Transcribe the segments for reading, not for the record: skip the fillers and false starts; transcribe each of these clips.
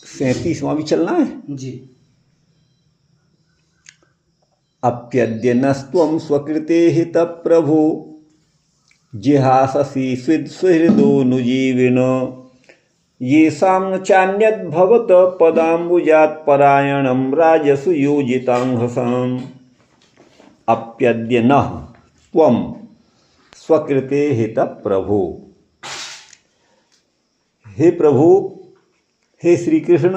37वां भी चलना है जी। अप्यद्य नस्त्वं स्वकृते हित प्रभु जिहाससि सुहृदोनुजीविन येषां न चान्यद्भवत पदाम्बुजात् परायणं राजसु योजितांघसाम्। अप्यद्य नः त्वं स्वकृते हित प्रभु। हे प्रभु, हे श्री कृष्ण,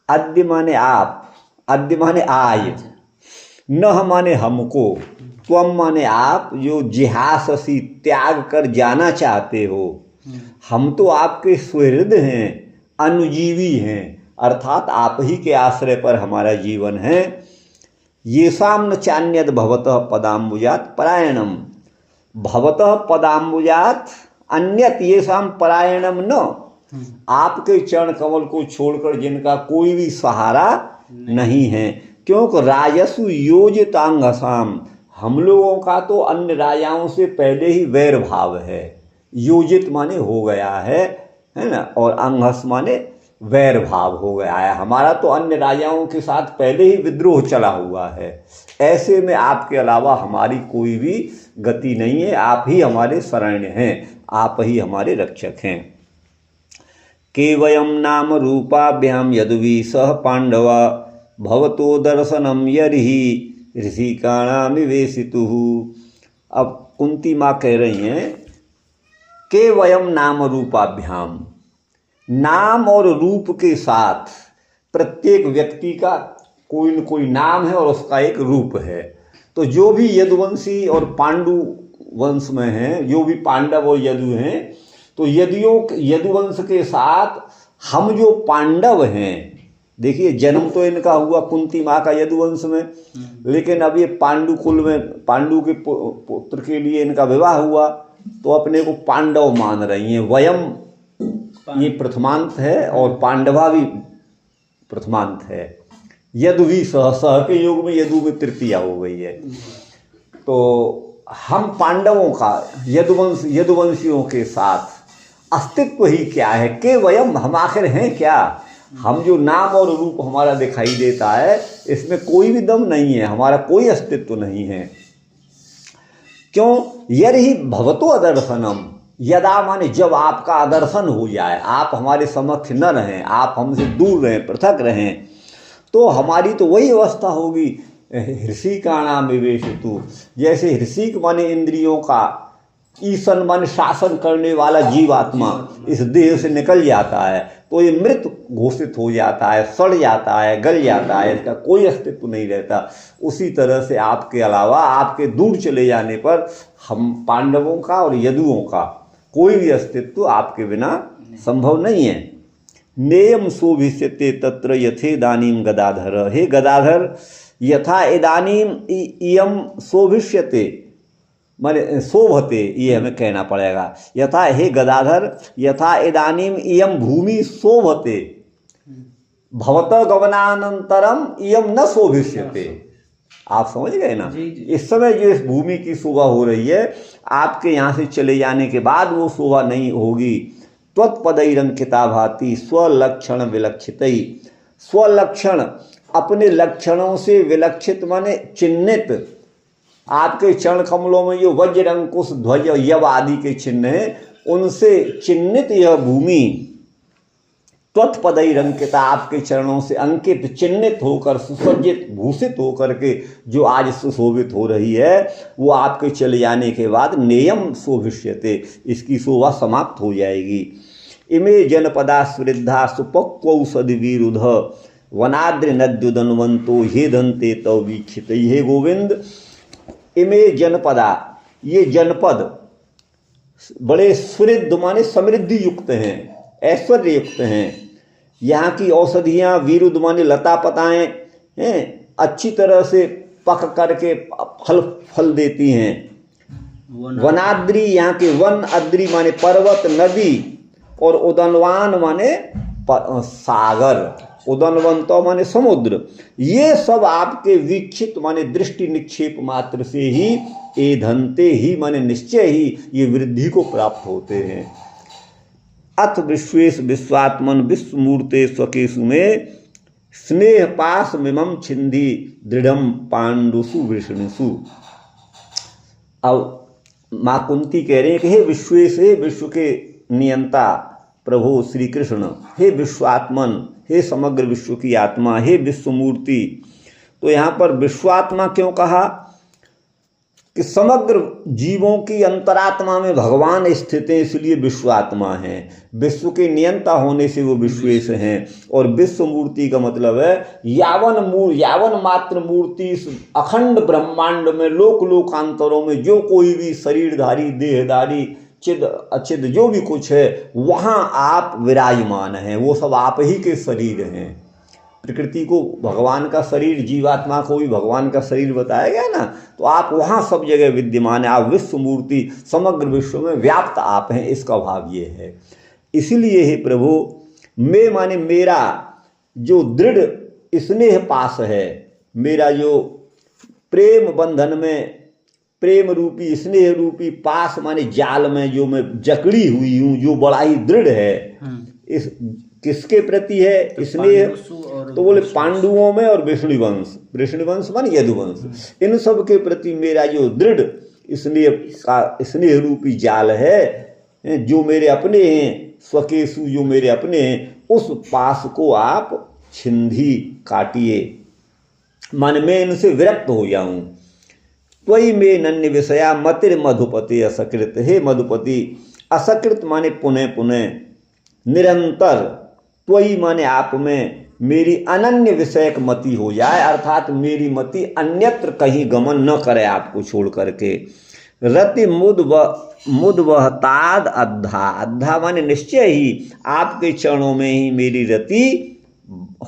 अद्य माने आप, अद्य माने आज, नह माने हमको, त्वम माने आप जो जिहाससी त्याग कर जाना चाहते हो। हम तो आपके सुहृद हैं, अनुजीवी हैं, अर्थात आप ही के आश्रय पर हमारा जीवन है। येषां न चान्यद भवतः पदाम्बुजात् परायणम, भवतः पदाम्बुजात् अन्यत येषां परायणम न, आपके चरण कमल को छोड़कर जिनका कोई भी सहारा नहीं है। क्योंकि राजसु योजितांघसाम, हम लोगों का तो अन्य राजाओं से पहले ही वैर भाव है। योजित माने हो गया है ना, और अंघस माने वैर भाव हो गया है। हमारा तो अन्य राजाओं के साथ पहले ही विद्रोह चला हुआ है। ऐसे में आपके अलावा हमारी कोई भी गति नहीं है। आप ही हमारे शरण्य हैं, आप ही हमारे रक्षक हैं। केवयम नाम रूपाभ्याम यदुवी सह पांडवा भवतो दर्शनम यर्हि ऋषिकाणाम विवेशितुः। अब कुंती माँ कह रही हैं केवयम नाम रूपाभ्याम, नाम और रूप के साथ प्रत्येक व्यक्ति का कोई न कोई नाम है और उसका एक रूप है। तो जो भी यदुवंशी और पांडु वंश में हैं, जो भी पांडव और यदु हैं, तो यदुवंश के साथ हम जो पांडव हैं, देखिए जन्म तो इनका हुआ कुंती माँ का यदुवंश में, लेकिन अब ये पांडु कुल में पांडु के पुत्र के लिए इनका विवाह हुआ, तो अपने को पांडव मान रही हैं। वयम ये प्रथमांत है और पांडवा भी प्रथमांत है। यदु भी सह के योग में यदु में तृतीया हो गई है। तो हम पांडवों का यदुवंशियों के साथ अस्तित्व ही क्या है? के वयम, हम आखिर हैं क्या? हम जो नाम और रूप हमारा दिखाई देता है, इसमें कोई भी दम नहीं है, हमारा कोई अस्तित्व नहीं है। क्यों? यर्हि भवतो अदर्शनम, यदा माने जब आपका अदर्शन हो जाए, आप हमारे समक्ष न रहें, आप हमसे दूर रहें, पृथक रहें, तो हमारी तो वही अवस्था होगी ऋषिकाणाम विवेशितु। जैसे ऋषिक माने इंद्रियों का, ईशन माने शासन करने वाला जीवात्मा इस देह से निकल जाता है, तो ये मृत घोषित हो जाता है, सड़ जाता है, गल जाता है, इसका कोई अस्तित्व नहीं रहता। उसी तरह से आपके अलावा, आपके दूर चले जाने पर हम पांडवों का और यदुओं का कोई भी अस्तित्व आपके बिना संभव नहीं है। नेयम शोभिष्यते तत्र यथेदानीम गदाधर। हे गदाधर, यथा इदानीम इयम शोभिष्यते माने शोभते, ये हमें कहना पड़ेगा। यथा, हे गदाधर, यथा इदानीम इयम भूमि शोभते भवत गमनानंतरम इयम न शोभिष्यते। आप समझ गए ना? इस समय जो इस भूमि की शोभा हो रही है, आपके यहाँ से चले जाने के बाद वो शोभा नहीं होगी। त्वत्पदैरंकिता भाति स्वलक्षण विलक्षितई। स्वलक्षण, अपने लक्षणों से विलक्षित माने चिन्हित। आपके चरण कमलों में जो वज्र, अंकुश, ध्वज, यव आदि के चिन्ह हैं, उनसे चिन्हित यह भूमि त्वत्पदैरंकिता, आपके चरणों से अंकित, चिन्हित होकर, सुसज्जित, भूषित होकर के जो आज सुशोभित हो रही है, वो आपके चले जाने के बाद नेयम शोभिष्यते, इसकी शोभा समाप्त हो जाएगी। इमे जनपदा स्वृद्धा सुपक्वौषधिविरुध वनाद्रि नद्युदन्वंतो हे दंते तव वीक्षित। हे गोविंद, इमे जनपदा, ये जनपद बड़े सुहृद माने समृद्धि युक्त हैं, ऐश्वर्य युक्त हैं। यहाँ की औषधियाँ विरुद्ध माने लता पताएँ हैं, अच्छी तरह से पक करके फल देती हैं। वनाद्रि, यहाँ के वन, अद्रि माने पर्वत, नदी, और उदनवान माने सागर, उदनवंतो माने समुद्र। ये सब आपके वीक्षित माने दृष्टि निक्षेप मात्र से ही, एधनते ही माने निश्चय ही, ये वृद्धि को प्राप्त होते हैं। अथ विश्वेश विश्वात्मन विश्वमूर्ते स्वकेशु में स्नेह पास मिमम छिंदी दृढ़म पांडुसु वृषणिसु। अब माँ कुंती कह रहे हैं कि हे विश्वेश, हे विश्व के नियंता प्रभु श्री कृष्ण, हे विश्वात्मन, हे समग्र विश्व की आत्मा, हे विश्वमूर्ति। तो यहाँ पर विश्वात्मा क्यों कहा कि समग्र जीवों की अंतरात्मा में भगवान स्थित हैं, इसलिए विश्वात्मा हैं। विश्व के नियंता होने से वो विश्वेश हैं। और विश्व मूर्ति का मतलब है यावन मात्र मूर्ति इस अखंड ब्रह्मांड में लोक लोकांतरों में जो कोई भी शरीरधारी देहधारी चिद अचिद जो भी कुछ है वहाँ आप विराजमान हैं। वो सब आप ही के शरीर हैं। प्रकृति को भगवान का शरीर, जीवात्मा को भी भगवान का शरीर बताया गया ना, तो आप वहाँ सब जगह विद्यमान है। आप विश्व मूर्ति, समग्र विश्व में व्याप्त आप हैं, इसका भाव ये है। इसलिए हे प्रभु, मैं माने मेरा जो दृढ़ स्नेह पास है, मेरा जो प्रेम बंधन में प्रेम रूपी स्नेह रूपी पास माने जाल में जो मैं जकड़ी हुई हूँ, जो बड़ा ही दृढ़ है, इस किसके प्रति है स्नेह? तो बोले पांडुओं में और वृषणिवंश मान यदुवंश, इन सब के प्रति मेरा जो दृढ़ स्नेह रूपी जाल है, जो मेरे अपने हैं, स्वकेशु जो मेरे अपने हैं, उस पास को आप छिंदी काटिए, मान मैं इनसे विरक्त हो जाऊं। त्वयि में नन्य विषया मतिर मधुपति असकृत, हे मधुपति, असकृत माने पुनः पुनः, निरंतर, त्वयि माने आप में मेरी अनन्य विषयक मति हो जाए, अर्थात मेरी मति अन्यत्र कहीं गमन न करे आपको छोड़ करके। रति मुदवहताद अद्धा, अद्धा माने निश्चय ही आपके चरणों में ही मेरी रति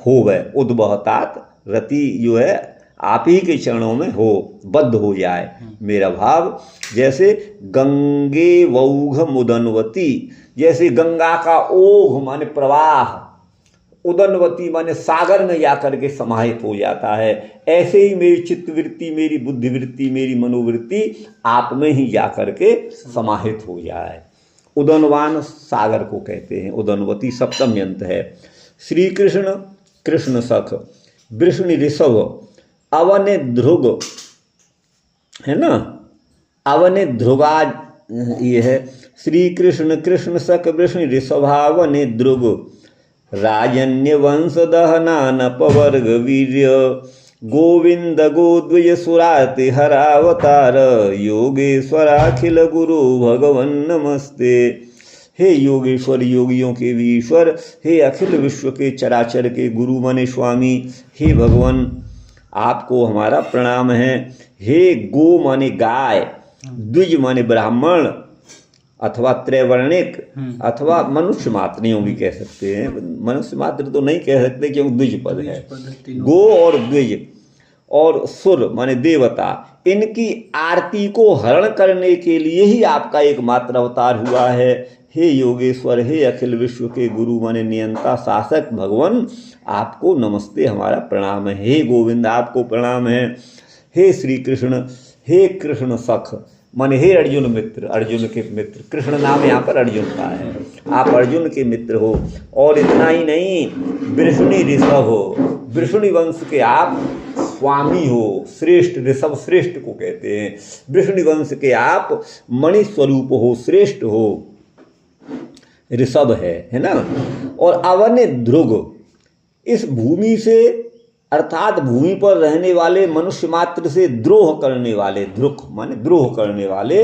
होवे। उद्वहतात रति जो है आप ही के चरणों में हो, बद्ध हो जाए मेरा भाव। जैसे गंगे वौघ मुदनवती, जैसे गंगा का ओघ माने प्रवाह, उदनवती माने सागर में जाकर के समाहित हो जाता है, ऐसे ही मेरी चित्तवृत्ति, मेरी बुद्धिवृत्ति, मेरी मनोवृत्ति आप में ही जाकर के समाहित हो जाए। उदनवान सागर को कहते हैं, उदनवती सप्तम यंत है। श्री कृष्ण कृष्ण सख, वृषणि ऋषभ, अवने ध्रुग है ना, अवने ध्रुगा ये है। श्री कृष्ण कृष्ण सख वृषणि ऋषभावने ध्रुग, राजन्य वंश दहनान पवर्ग वीर्य, गोविंद गोद्विज सुराति हरावतार, योगेश्वराखिल गुरु भगवन नमस्ते। हे योगेश्वर, योगियों के भी ईश्वर, हे अखिल विश्व के चराचर के गुरु माने स्वामी, हे भगवान आपको हमारा प्रणाम है। हे गो माने गाय, द्विज माने ब्राह्मण अथवा त्रैवर्णिक अथवा मनुष्य मात्र यूँ भी कह सकते हैं, मनुष्य मात्र तो नहीं कह सकते क्योंकि द्विज पद है। गो और द्विज और सुर माने देवता, इनकी आरती को हरण करने के लिए ही आपका एकमात्र अवतार हुआ है। हे योगेश्वर, हे अखिल विश्व के गुरु माने नियंता शासक भगवान, आपको नमस्ते, हमारा प्रणाम है। हे गोविंद, आपको प्रणाम है। हे श्री कृष्ण, हे कृष्ण सख माने हे अर्जुन मित्र, अर्जुन के मित्र, कृष्ण नाम यहाँ पर अर्जुन का है, आप अर्जुन के मित्र हो। और इतना ही नहीं, वृषणि ऋषभ हो, वृषणि वंश के आप स्वामी हो, श्रेष्ठ, ऋषभ श्रेष्ठ को कहते हैं, वृषणि वंश के आप मणि स्वरूप हो, श्रेष्ठ हो, ऋषभ है ना। और अवन्य ध्रुग, इस भूमि से अर्थात भूमि पर रहने वाले मनुष्य मात्र से द्रोह करने वाले, ध्रुक माने द्रोह करने वाले,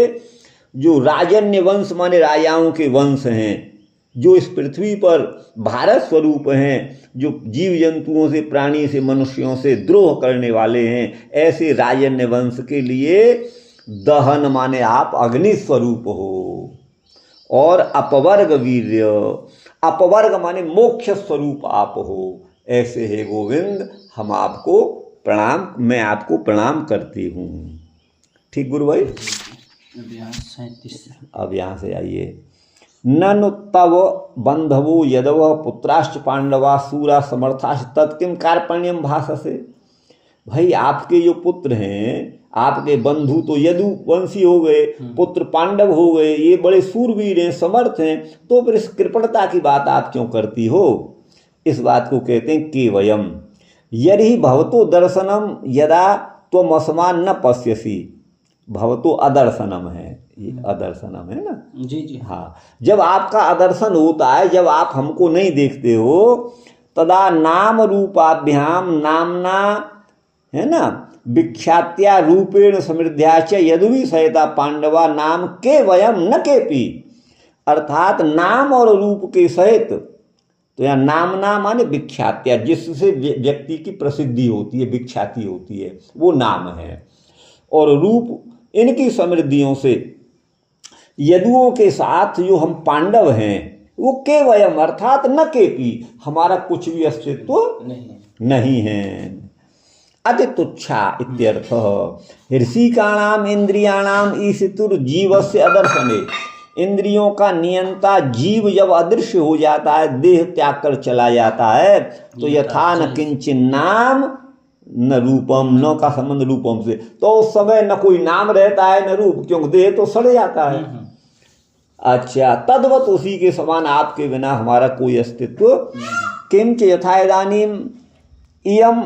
जो राजन्य वंश माने राजाओं के वंश हैं, जो इस पृथ्वी पर भारत स्वरूप हैं, जो जीव जंतुओं से, प्राणी से, मनुष्यों से द्रोह करने वाले हैं, ऐसे राजन्य वंश के लिए दहन माने आप अग्नि स्वरूप हो। और अपवर्ग वीर्य, अपवर्ग माने मोक्ष स्वरूप आप हो। ऐसे हे गोविंद, हम आपको प्रणाम, मैं आपको प्रणाम करती हूँ। ठीक गुरु भाई, अब यहाँ से आइए। ननु तव बंधवो यदव पुत्राश्च पांडवा सूरा समर्थाश्च तत्किम कार्पण्यम भाषसे। भाई आपके जो पुत्र हैं, आपके बंधु तो यदु वंशी हो गए, पुत्र पांडव हो गए, ये बड़े सूरवीर हैं, समर्थ हैं, तो फिर इस कृपणता की बात आप क्यों करती हो? इस बात को कहते हैं केवयम। यदि भवतो दर्शनम यदा त्वमस्मान् न पश्यसि। भवतो अदर्शनम है, ये अदर्शनम है ना जी जी। हाँ, जब आपका अदर्शन होता है, जब आप हमको नहीं देखते हो, तदा नाम रूपाभ्याम नामना है ना विख्यात्या रूपेण समृद्ध्याच यदुवी सहिता पांडवा नाम के वयम न केपि। अर्थात नाम और रूप के सहित, तो यहाँ नामना माने विख्यात्या, जिससे व्यक्ति की प्रसिद्धि होती है, विख्याति होती है, वो नाम है। और रूप इनकी समृद्धियों से यदुओं के साथ जो हम पांडव हैं, वो केवयम अर्थात न केपि, हमारा कुछ भी अस्तित्व नहीं है। अति तुच्छा इत्यर्थ। ऋषिकाणाम इंद्रियाणाम ईशितुर जीवस्य अदर्शने। इंद्रियों का नियंता जीव जब अदृश्य हो जाता है, देह त्याग कर चला जाता है, तो यथा न किंचिन नाम न रूपम, न का संबंध रूपम से, तो उस समय न कोई नाम रहता है न रूप, क्योंकि देह तो सड़ जाता है। अच्छा, तद्वत उसी के समान आपके बिना हमारा कोई अस्तित्व। किंच यथा इदानीम इयम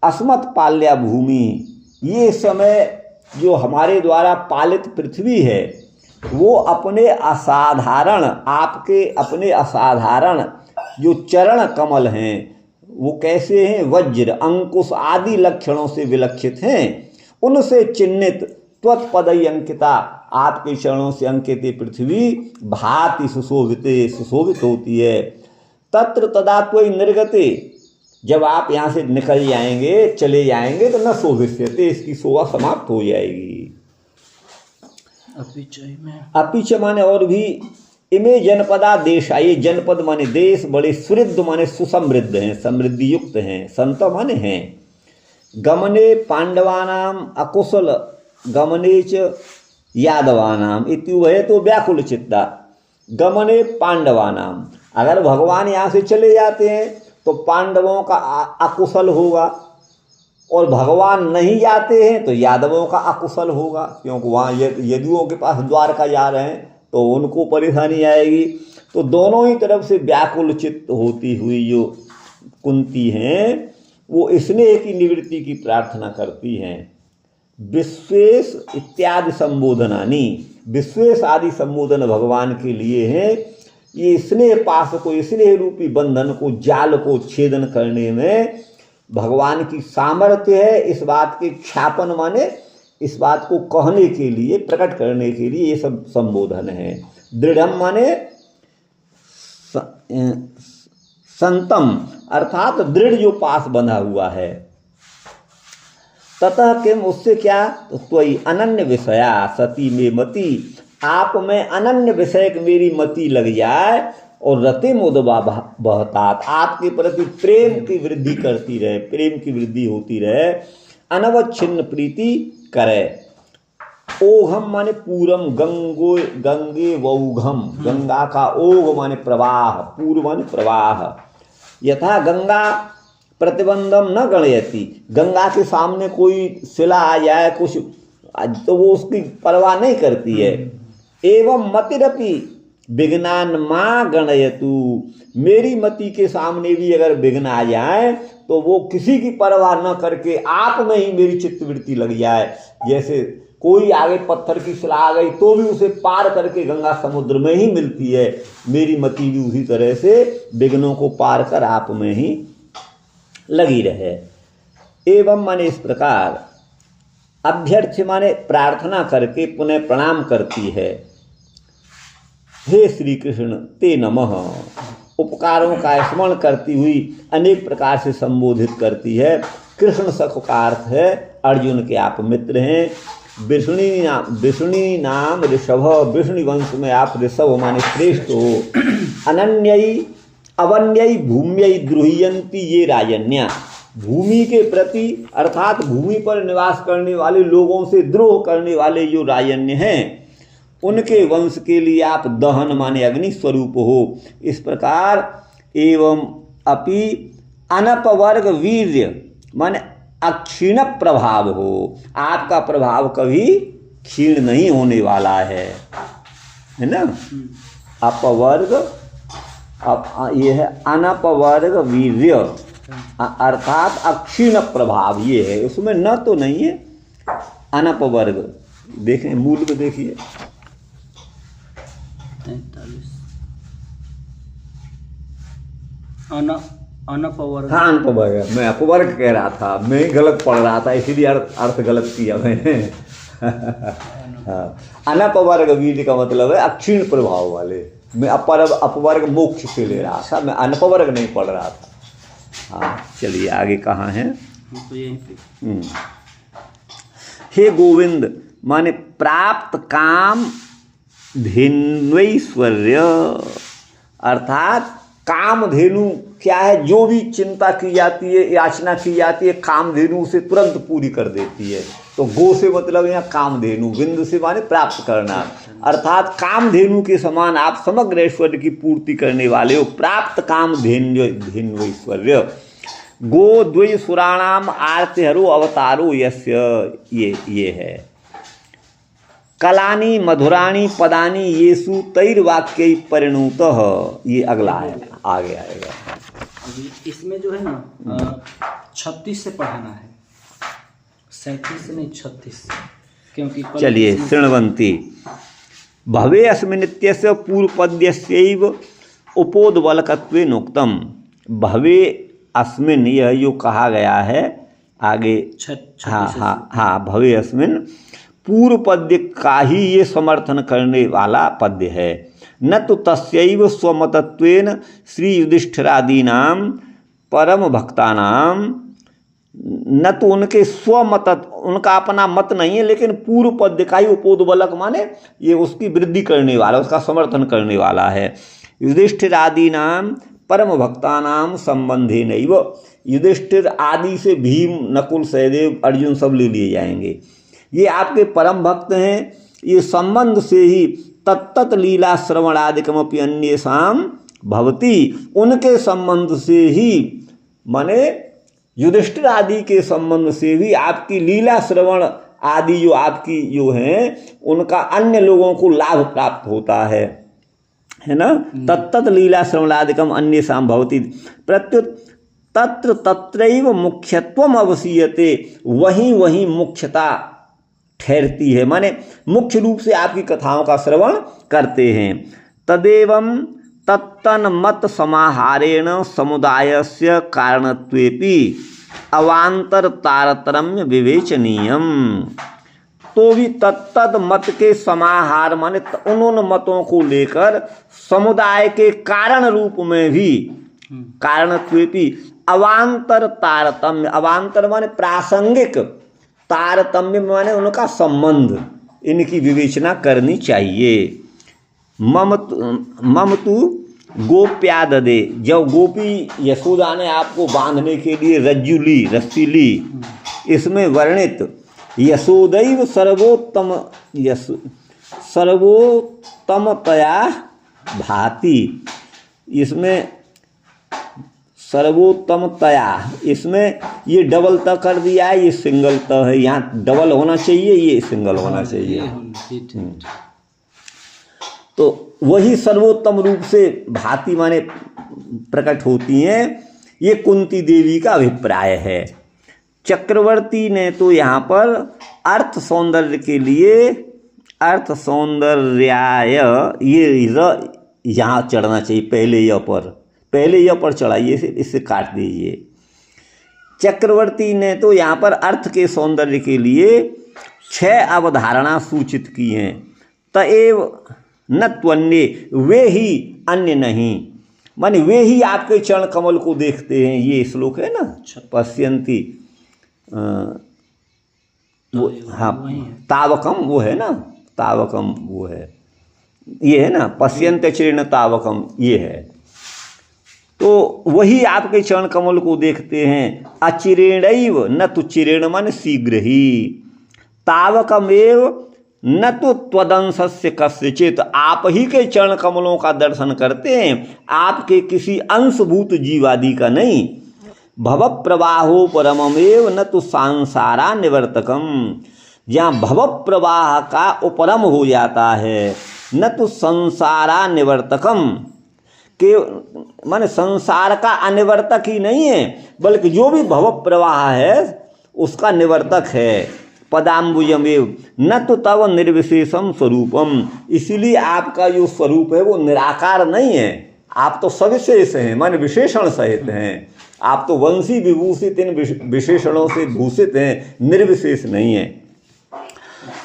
अस्मत् पाल्या भूमि। ये समय जो हमारे द्वारा पालित पृथ्वी है, वो अपने असाधारण, आपके अपने असाधारण जो चरण कमल हैं, वो कैसे हैं? वज्र अंकुश आदि लक्षणों से विलक्षित हैं। उनसे चिन्हित त्वत्पदई अंकिता, आपके चरणों से अंकित पृथ्वी भांति सुशोभित होती है। तत्र तदा त्वयि निर्गते, जब आप यहाँ से निकल जाएंगे, चले जाएंगे, तो न शोभिष्यते, इसकी शोभा समाप्त हो जाएगी। अपिच माने और भी, इमे जनपदा देशा, ये जनपद माने देश, बड़े सुृद्ध माने सुसमृद्ध हैं, समृद्धि युक्त हैं, संत माने हैं। गमने पांडवानाम अकुशल गमने च यादवानाम इत्युभय तो व्याकुल चित्ता। गमने पांडवानाम, अगर भगवान यहाँ से चले जाते हैं तो पांडवों का अकुशल होगा, और भगवान नहीं जाते हैं तो यादवों का अकुशल होगा, क्योंकि वहाँ यदुओं के पास द्वारका जा रहे हैं तो उनको परेशानी आएगी। तो दोनों ही तरफ से व्याकुल चित्त होती हुई जो कुंती हैं, वो स्नेह की निवृत्ति की प्रार्थना करती हैं। विश्वेश इत्यादि संबोधनानी, विश्वेश आदि संबोधन भगवान के लिए हैं। ये स्नेह पाश को, स्नेह रूपी बंधन को, जाल को छेदन करने में भगवान की सामर्थ्य है। इस बात के ख्यापन माने इस बात को कहने के लिए, प्रकट करने के लिए ये सब संबोधन है। दृढ़म माने संतम, अर्थात दृढ़ जो पास बंधा हुआ है। ततः किम, उससे क्या? तो त्वयि अनन्य विषया सती में मति, आप में अनन्य विषय मेरी मति लग जाए, और रते मोदबा बहतात, आपके प्रति प्रेम की वृद्धि करती रहे, प्रेम की वृद्धि होती रहे, अनवच्छिन्न प्रीति करे। ओघम माने पूरम, गंगे वौघम, गंगा का ओघ माने प्रवाह, पूर्व माने प्रवाह। यथा गंगा प्रतिबंधम न गणयति, गंगा के सामने कोई शिला आ जाए कुछ, तो वो उसकी परवाह नहीं करती है। एवं मतिरपि विघ्नान माँ गणयतु, मेरी मति के सामने भी अगर विघ्न आ जाए तो वो किसी की परवाह न करके आप में ही मेरी चित्तवृत्ति लग जाए। जैसे कोई आगे पत्थर की शिला आ गई तो भी उसे पार करके गंगा समुद्र में ही मिलती है, मेरी मति भी उसी तरह से विघ्नों को पार कर आप में ही लगी रहे। एवं माने इस प्रकार, अभ्यर्थी माने प्रार्थना करके पुनः प्रणाम करती है। हे श्री कृष्ण ते नमः, उपकारों का स्मरण करती हुई अनेक प्रकार से संबोधित करती है। कृष्ण सख का अर्थ है अर्जुन के आप मित्र हैं। विष्णु नाम ऋषभ, विष्णु वंश में आप ऋषभ माने श्रेष्ठ हो। अनन्यई अवन्यई भूम्यई द्रुह्यंती ये राजन्या, भूमि के प्रति अर्थात भूमि पर निवास करने वाले लोगों से द्रोह करने वाले जो राजन्य हैं, उनके वंश के लिए आप दहन माने अग्नि स्वरूप हो। इस प्रकार एवं अपि अनपवर्ग वीर्य माने अक्षीण प्रभाव हो, आपका प्रभाव कभी क्षीण नहीं होने वाला है ना। अपवर्ग, ये है अनपवर्ग वीर्य, अर्थात अक्षीण प्रभाव ये है, उसमें न तो नहीं है अनपवर्ग। देखें मूल को देखिए 43 अनपवर्ग। हाँ अनपवर्ग, मैं अपवर्ग कह रहा था, मैं गलत पढ़ रहा था इसीलिए अर्थ गलत किया मैंने। हाँ अनपवर्ग वीर्य का मतलब है अक्षीण प्रभाव वाले, मैं अपवर्ग मोक्ष से ले रहा था, मैं अनपवर्ग नहीं पढ़ रहा था। हाँ चलिए आगे कहाँ हैं। तो यहीं पे हे गोविंद माने प्राप्त काम धेन्वैश्वर्य, अर्थात कामधेनु क्या है, जो भी चिंता की जाती है, याचना की जाती है, कामधेनु से तुरंत पूरी कर देती है। तो गो से मतलब यहाँ कामधेनु, विंद से माने प्राप्त करना, अर्थात कामधेनु के समान आप समग्र ऐश्वर्य की पूर्ति करने वाले हो। प्राप्त कामधेन्वैश्वर्य गो द्वय सुराणाम आर्तिहरो अवतारो यस्य, ये है। कलानी मधुराणी पदानी येसु तैर्वाक्य परिणुतः, ये अगला है, आगे आएगा। अभी इसमें जो है ना 36 से पढ़ाना है, 37 से नहीं 36 से, क्योंकि चलिए शृण्वन्ति भवे अस्मिन्नित्यस्य पूर्वपद्यस्यैव उपोद्बलकत्वेन उक्तम। भवे अस्मिन्, यह जो कहा गया है आगे, हाँ भवे अस्मिन् पूर्व पद्य का ही ये समर्थन करने वाला पद्य है। न तो तस्यैव स्वमतत्वेन श्री युधिष्ठिरादीनां परम भक्तानां, न तो उनके स्वमत, उनका अपना मत नहीं है, लेकिन पूर्व पद्य का ही उपोद्बलक माने ये उसकी वृद्धि करने वाला, उसका समर्थन करने वाला है। युधिष्ठिरादीनां परम भक्तानां संबंधे नैव, युधिष्ठिर आदि से भीम नकुल सहदेव अर्जुन सब ले लिए जाएंगे, ये आपके परम भक्त हैं, ये संबंध से ही तत्तत लीला श्रवणादिकमपि अन्येषां भवति, उनके संबंध से ही माने युधिष्ठिर आदि के संबंध से भी आपकी लीला श्रवण आदि जो आपकी जो हैं उनका अन्य लोगों को लाभ प्राप्त होता है ना। तत्तत लीला श्रवणादिकम अन्येषां भवति प्रत्युत तत्र तत्रैव मुख्यत्वम अवसीयते, वहीं वहीं मुख्यता ठहरती है, माने मुख्य रूप से आपकी कथाओं का श्रवण करते हैं। तदेवं तत्तन मत समाहारेण समुदायस्य कारणत्वेपि अवान्तर तारतम्य विवेचनीयम। तो भी तत्तद मत के समाहार माने उन मतों को लेकर समुदाय के कारण रूप में भी, कारणत्वेपि अवान्तर तारतम्य, अवान्तर माने प्रासंगिक, तारतम्य माने उनका संबंध, इनकी विवेचना करनी चाहिए। ममतु गोप्याददे, जब गोपी यशोदा ने आपको बांधने के लिए रज्जु ली, रस्सी ली, इसमें वर्णित यशोदैव सर्वोत्तमतया भाति, इसमें सर्वोत्तमतया, इसमें ये डबल त कर दिया है, ये सिंगल त है, यहाँ डबल होना चाहिए, ये सिंगल होना चाहिए। तो वही सर्वोत्तम रूप से भांति माने प्रकट होती हैं, ये कुंती देवी का अभिप्राय है। चक्रवर्ती ने तो यहाँ पर अर्थ सौंदर्य के लिए, अर्थ सौंदर्याय, ये यहाँ चढ़ना चाहिए, पहले यह पर चढ़ाइए, इससे काट दीजिए। चक्रवर्ती ने तो यहाँ पर अर्थ के सौंदर्य के लिए 6 अवधारणा सूचित की हैं। तएव न त्वन्ये, वे ही अन्य नहीं, माने वे ही आपके चरण कमल को देखते हैं। ये श्लोक है ना, पश्यन्ति, वो हाँ तावकम वो है ना, तावकम वो है, ये है ना, पश्यन्त चरण तावकम ये है। तो वही आपके चरण कमल को देखते हैं। अचिरेणैव न तो चिरेण माने शीघ्र ही, तावकमेव न तो त्वदंशस्य कस्यचित, आप ही के चरण कमलों का दर्शन करते हैं, आपके किसी अंशभूत जीवादि का नहीं। भव प्रवाहो परममेव न तो सांसारा निवर्तकम। जहाँ भव प्रवाह का उपरम हो जाता है, न तो संसारा निवर्तकम, के माने संसार का अनिवर्तक ही नहीं है, बल्कि जो भी भव प्रवाह है उसका निवर्तक है। पदाम्बुजमेव न तो तव निर्विशेषम स्वरूपम, इसीलिए आपका जो स्वरूप है वो निराकार नहीं है, आप तो सविशेष हैं, माने विशेषण सहित हैं। आप तो वंशी विभूषित इन विशेषणों से भूषित हैं, निर्विशेष नहीं है।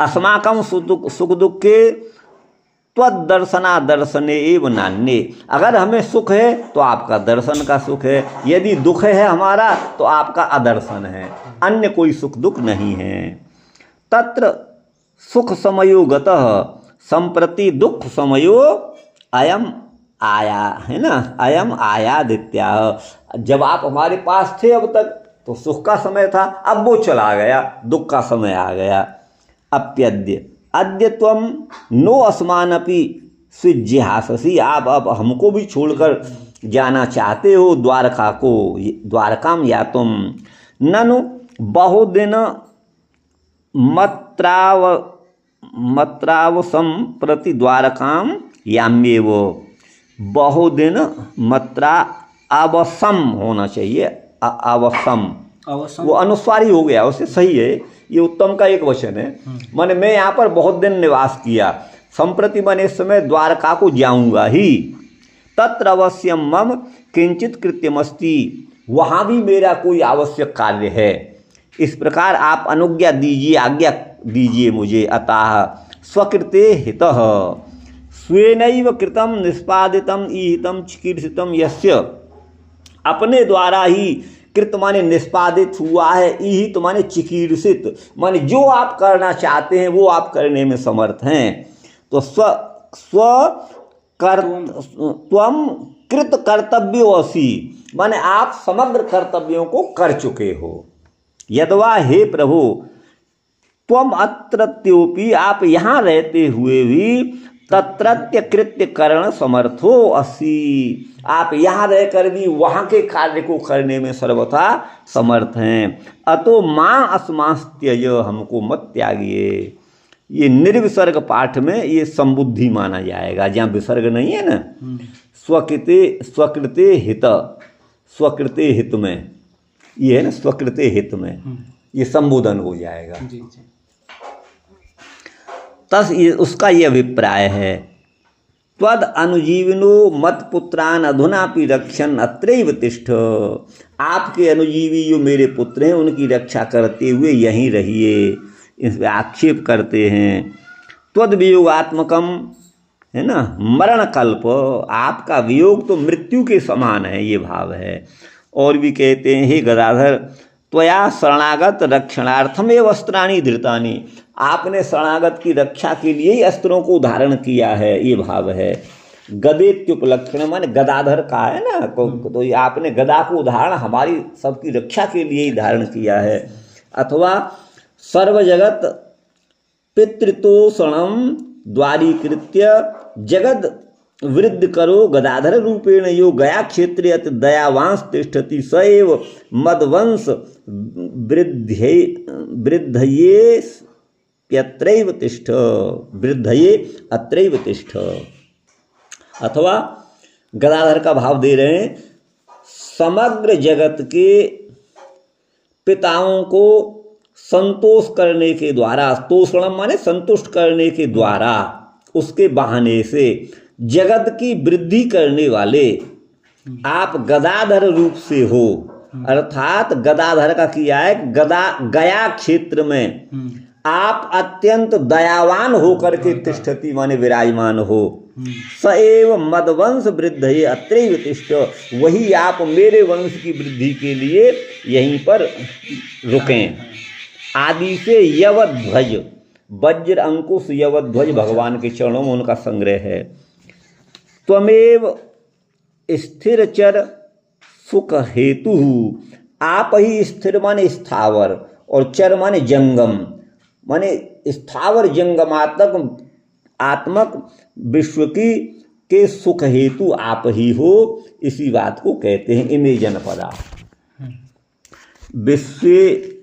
अस्माकं सुख दुखे त्वदर्शना दर्शने एव नान्ये, अगर हमें सुख है तो आपका दर्शन का सुख है, यदि दुख है हमारा तो आपका अदर्शन है, अन्य कोई सुख दुख नहीं है। तत्र सुख समयो गतः संप्रति दुख समयो अयम आया, है ना, अयम आयादित्याह। जब आप हमारे पास थे अब तक तो सुख का समय था, अब वो चला गया, दुख का समय आ गया। अप्यद्य अद्य त्वम नो अस्मानपि स्विज्जिहाससी, आप अब हमको भी छोड़कर जाना चाहते हो द्वारका को, द्वारकाम या तुम। ननु बहुदिन मत्रावसम प्रति द्वारकाम याम्येव, बहुदिन मत्रा अवसम होना चाहिए, अवसम वो अनुस्वार ही हो गया, उससे सही है, ये उत्तम का एक वचन है। माने मैं यहाँ पर बहुत दिन निवास किया, संप्रति माने इस समय द्वारका को जाऊंगा ही। तत्र अवश्यम मम किंचित कृत्यमस्ति, वहाँ भी मेरा कोई आवश्यक कार्य है। इस प्रकार आप अनुज्ञा दीजिए, आज्ञा दीजिए मुझे। अतः स्वकृते हितः स्वेनैव कृतम निष्पादितम ईहितम चिकीर्षितम यस्य, अपने द्वारा ही कृत माने निष्पादित हुआ है, ईहित माने चिकीर्षित माने जो आप करना चाहते हैं वो आप करने में समर्थ हैं। तो त्वम कृत कर्तव्योऽसि, माने आप समग्र कर्तव्यों को कर चुके हो। यद्वा हे प्रभु त्वम अत्रत्योपि, आप यहाँ रहते हुए भी तत्रत्य कृत्य करण समर्थो असि, आप यहाँ रहकर भी वहाँ के कार्य को करने में सर्वथा समर्थ हैं। अतो माँ अस्मास्त्यज, हमको मत त्यागिए। ये निर्विसर्ग पाठ में ये संबुद्धि माना जाएगा, जहाँ विसर्ग नहीं है ना। स्वकृते हित, स्वकृते हित में ये है ना, स्वकृते हित में ये संबोधन हो जाएगा। जी जी। तस उसका ये अभिप्राय है। त्वद अनुजीविनो मत पुत्रान अधुनापि रक्षन अत्रैव तिष्ठ, आपके अनुजीवी जो मेरे पुत्र हैं उनकी रक्षा करते हुए यहीं रहिए, इस आक्षेप करते हैं। त्वद वियोगात्मकम, है ना, मरण कल्प, आपका वियोग तो मृत्यु के समान है, ये भाव है। और भी कहते हैं, हे गदाधर त्वया शरणागत रक्षणार्थमेव अस्त्राणि धृतानि, आपने शरणागत की रक्षा के लिए ही अस्त्रों को धारण किया है, ये भाव है। गदेत्युपलक्षण माने गदाधर का है ना, तो ये आपने गदा को धारण हमारी सबकी रक्षा के लिए ही धारण किया है। अथवा सर्व जगत पितृतोषणम द्वारीकृत्य जगद वृद्ध करो गदाधर रूपेण यो गया क्षेत्रे अति दयावांस तिष्ठति स एव मदवंश वृद्धये अत्रैव तिष्ठ, वृद्धये अत्रैव तिष्ठ। अथवा गदाधर का भाव दे रहे हैं, समग्र जगत के पिताओं को संतोष करने के द्वारा, तोषणम माने संतुष्ट करने के द्वारा, उसके बहाने से जगत की वृद्धि करने वाले आप गदाधर रूप से हो। अर्थात गदाधर का किया है, गया क्षेत्र में आप अत्यंत दयावान होकर के तिष्ठति माने विराजमान हो। स एव मदवंश वृद्धये अत्रैव तिष्ठ, वही आप मेरे वंश की वृद्धि के लिए यहीं पर रुकें। आदि से यवध्वज, वज्र अंकुश यवध्वज भगवान के चरणों में उनका संग्रह है। त्वमेव स्थिर चर सुख हेतु, आप ही स्थिर माने स्थावर और चर माने जंगम, माने स्थावर जंगमात्मक आत्मक विश्व की के सुख हेतु आप ही हो, इसी बात को कहते हैं इमे जनपदा। विश्वेशेति,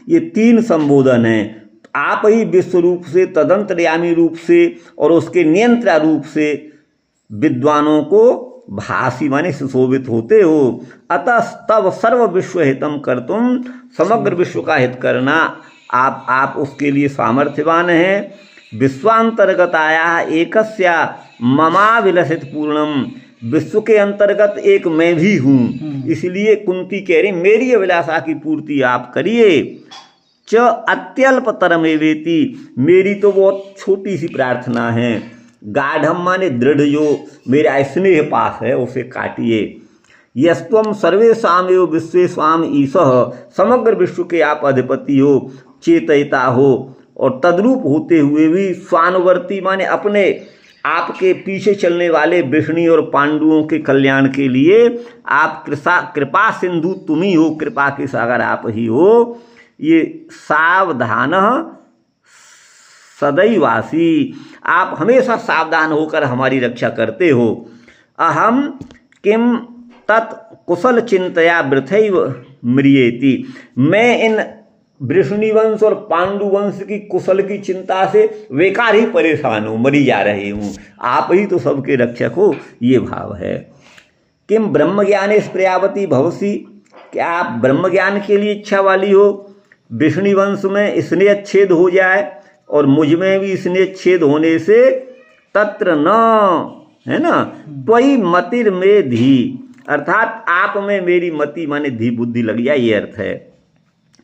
ये 3 संबोधन हैं। आप ही विश्व रूप से, तदंतर्यामी रूप से और उसके नियंत्रण रूप से विद्वानों को भासी माने सुशोभित होते हो। अतः तब सर्व विश्व हितम कर तुम, समग्र विश्व का हित करना आप उसके लिए सामर्थ्यवान हैं। विश्वांतर्गत आया एकस्या ममा विलसित पूर्णम, विश्व के अंतर्गत एक मैं भी हूँ, इसलिए कुंती कह रही मेरी अभिलाषा की पूर्ति आप करिए। च अत्यल्पतरमेवेति, मेरी तो बहुत छोटी सी प्रार्थना है। गाढ़म माने दृढ़, जो मेरा स्नेह पास है उसे काटिए। यस्त्वम सर्वेषाम एव विश्वेषाम ईशः, समग्र विश्व के आप अधिपति हो, चेतयिता हो और तद्रूप होते हुए भी स्वानुवर्ती माने अपने आपके पीछे चलने वाले वृष्णि और पांडुओं के कल्याण के लिए आप कृपा सिंधु तुम ही हो, कृपा के सागर आप ही हो। ये सावधान सदैवासी, आप हमेशा सावधान होकर हमारी रक्षा करते हो। अहम किम तत् कुशल चिंतया वृथैव म्रियेति, मैं इन वृष्णिवंश और पांडुवंश की कुशल की चिंता से बेकार ही परेशान हूँ, मरी जा रही हूँ, आप ही तो सबके रक्षक हो, ये भाव है। किम ब्रह्म ज्ञाने स्प्रियावती भवसी, क्या आप ब्रह्म ज्ञान के लिए इच्छा वाली हो। वृष्णिवंश में स्नेह छेद हो जाए और मुझ में भी स्नेह छेद होने से तत्र न, है ना, त्वयि मतिर में धी, अर्थात आप में मेरी मति माने धी बुद्धि लग जाए, ये अर्थ है।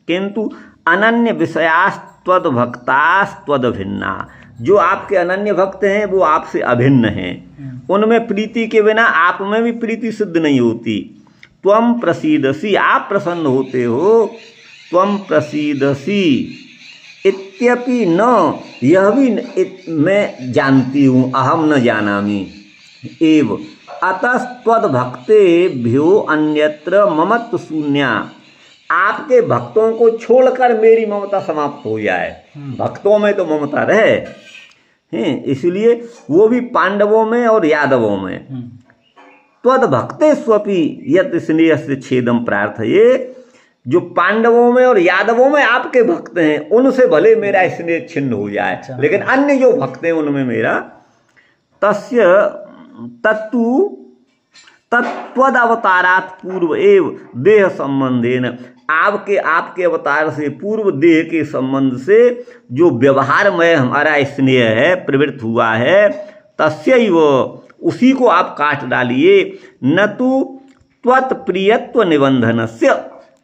किंतु अनन्य विषयास्त्वद भक्तास्त्वद भिन्ना, जो आपके अनन्य भक्त हैं वो आपसे अभिन्न हैं, उनमें प्रीति के बिना आप में भी प्रीति सिद्ध नहीं होती। त्वम प्रसीदसी, आप प्रसन्न होते हो, त्वम प्रसीदसी इत्यपि न, यह भी मैं जानती हूँ, अहम न जानामि एव अतस्त्वद भक्तेभ्यो अन्यत्र ममत्व शून्या, आपके भक्तों को छोड़कर मेरी ममता समाप्त हो जाए। भक्तों में तो ममता रहे हैं, इसलिए वो भी पांडवों में और यादवों में। त्वद भक्ते स्वपि यत स्नेह से छेदम प्रार्थये, जो पांडवों में और यादवों में आपके भक्त हैं उनसे भले मेरा स्नेह छिन्न हो जाए, लेकिन अन्य जो भक्त हैं उनमें मेरा तस्य तत्त्वद अवतारात पूर्व एव देह संबंधेन, आपके अवतार से पूर्व देह के संबंध से जो व्यवहारमय हमारा स्नेह है प्रवृत्त हुआ है, तस्यैव, उसी को आप काट डालिए। न तो त्वत् प्रियत्व निबंधनस्य,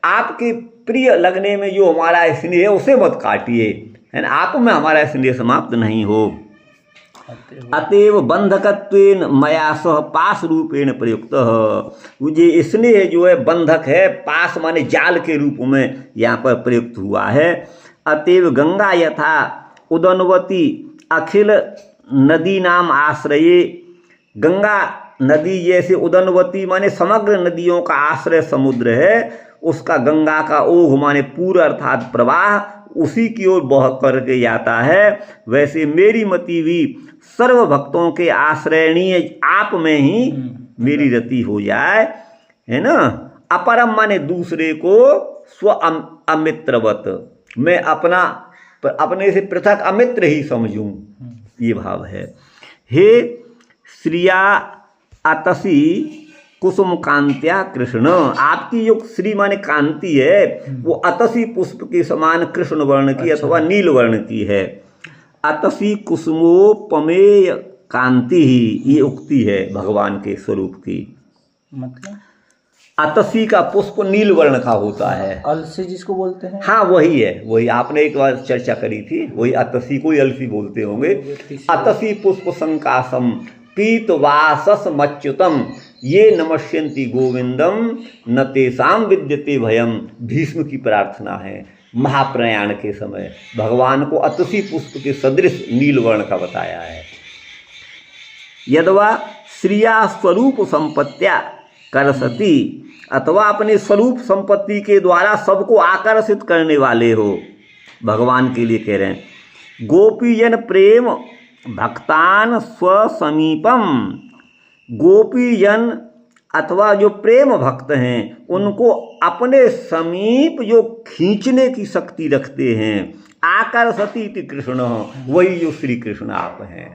आपके प्रिय लगने में जो हमारा स्नेह है उसे मत काटिए, है ना, आप में हमारा स्नेह समाप्त नहीं हो। अतएव बंधकत्वेन मया सह पास रूपेण प्रयुक्त, मुझे स्नेह जो है बंधक है, पास माने जाल के रूप में यहाँ पर प्रयुक्त हुआ है। अतएव गंगा यथा उदनवती अखिल नदी नाम आश्रये, गंगा नदी जैसे उदनवती माने समग्र नदियों का आश्रय समुद्र है, उसका गंगा का ओघ माने पूर्व अर्थात प्रवाह उसी की ओर बह करके जाता है, वैसे मेरी मति भी सर्व भक्तों के आश्रयणीय आप में ही मेरी रति हो जाए, है ना। अपरम माने दूसरे को, स्व अमित्रवत, मैं अपने से पृथक अमित्र ही समझूं, ये भाव है। हे श्रिया अतसी कुसुम कांत्या कृष्ण, आपकी जो श्री माने कांति है वो अतसी पुष्प के समान कृष्ण वर्ण की अथवा नील वर्ण की है। अतसी कुसुमोपमेय कांति ही, ये उक्ति है भगवान के स्वरूप की। मतलब अतसी का पुष्प नील वर्ण का होता है, अलसी जिसको बोलते हैं, हाँ वही है, वही आपने एक बार चर्चा करी थी, वही अतसी को ही अलसी बोलते होंगे। अतसी पुष्प संकासम पीतवासस मच्युतम ये नमस्यन्ति गोविंदम न तेषाम विद्यते भयम, भीष्म की प्रार्थना है महाप्रयाण के समय, भगवान को अतसी पुष्प के सदृश नील वर्ण का बताया है। यदवा श्रिया स्वरूप संपत्त्या करसती, अथवा अपने स्वरूप संपत्ति के द्वारा सबको आकर्षित करने वाले हो, भगवान के लिए कह रहे हैं। गोपीजन प्रेम भक्तान स्वसमीपम, गोपीजन अथवा जो प्रेम भक्त हैं उनको अपने समीप जो खींचने की शक्ति रखते हैं, आकर्षति इति कृष्ण, वही जो श्री कृष्ण आप हैं।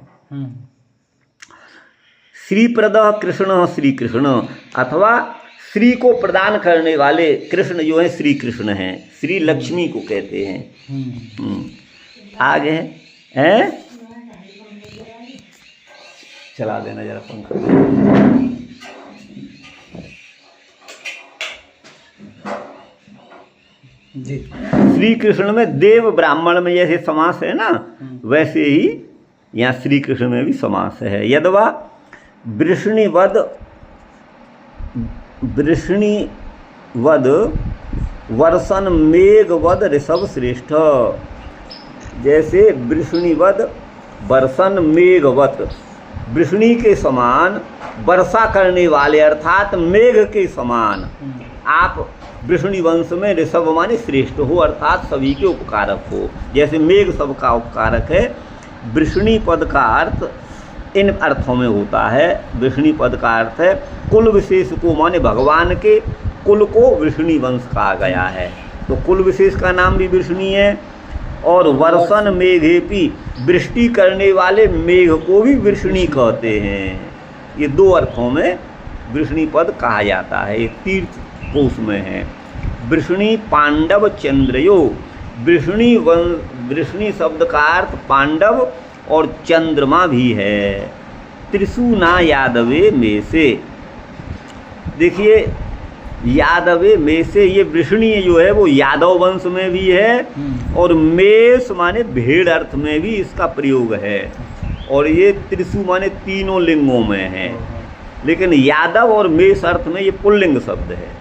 श्री प्रदः कृष्ण श्री कृष्ण, अथवा श्री को प्रदान करने वाले कृष्ण जो है श्री कृष्ण हैं, श्री लक्ष्मी को कहते हैं। आगे हैं, चला देना जरा पंखा। जी। श्री कृष्ण में देव ब्राह्मण में जैसे समास है ना, वैसे ही यहाँ श्री कृष्ण में भी समास है। यदवा वृष्णिवद वर्षन मेघवद ऋषभ श्रेष्ठ, जैसे वृष्णिवद वर्षन मेघवत, वृष्णि के समान वर्षा करने वाले अर्थात मेघ के समान आप वृष्णि वंश में ऋषभ माने श्रेष्ठ हो, अर्थात सभी के उपकारक हो। जैसे मेघ सबका उपकारक है, वृष्णि पद का अर्थ इन अर्थों में होता है। वृष्णि पद का अर्थ है कुल विशेष को, माने भगवान के कुल को वृष्णि वंश कहा गया है, तो कुल विशेष का नाम भी वृष्णि है। और वर्षन मेघेपि, वृष्टि करने वाले मेघ को भी वृष्णि कहते हैं। ये दो अर्थों में वृष्णि पद कहा जाता है, ये तीर्थ कोश में है। वृष्णि पांडव चंद्रयो, वृष्णि शब्द का अर्थ पांडव और चंद्रमा भी है। त्रिशूना यादवे में से, देखिए यादवे में से, ये वृष्णि जो है वो यादव वंश में भी है, और मेष माने भेड़ अर्थ में भी इसका प्रयोग है, और ये त्रिशु माने तीनों लिंगों में है, लेकिन यादव और मेष अर्थ में ये पुल्लिंग शब्द है।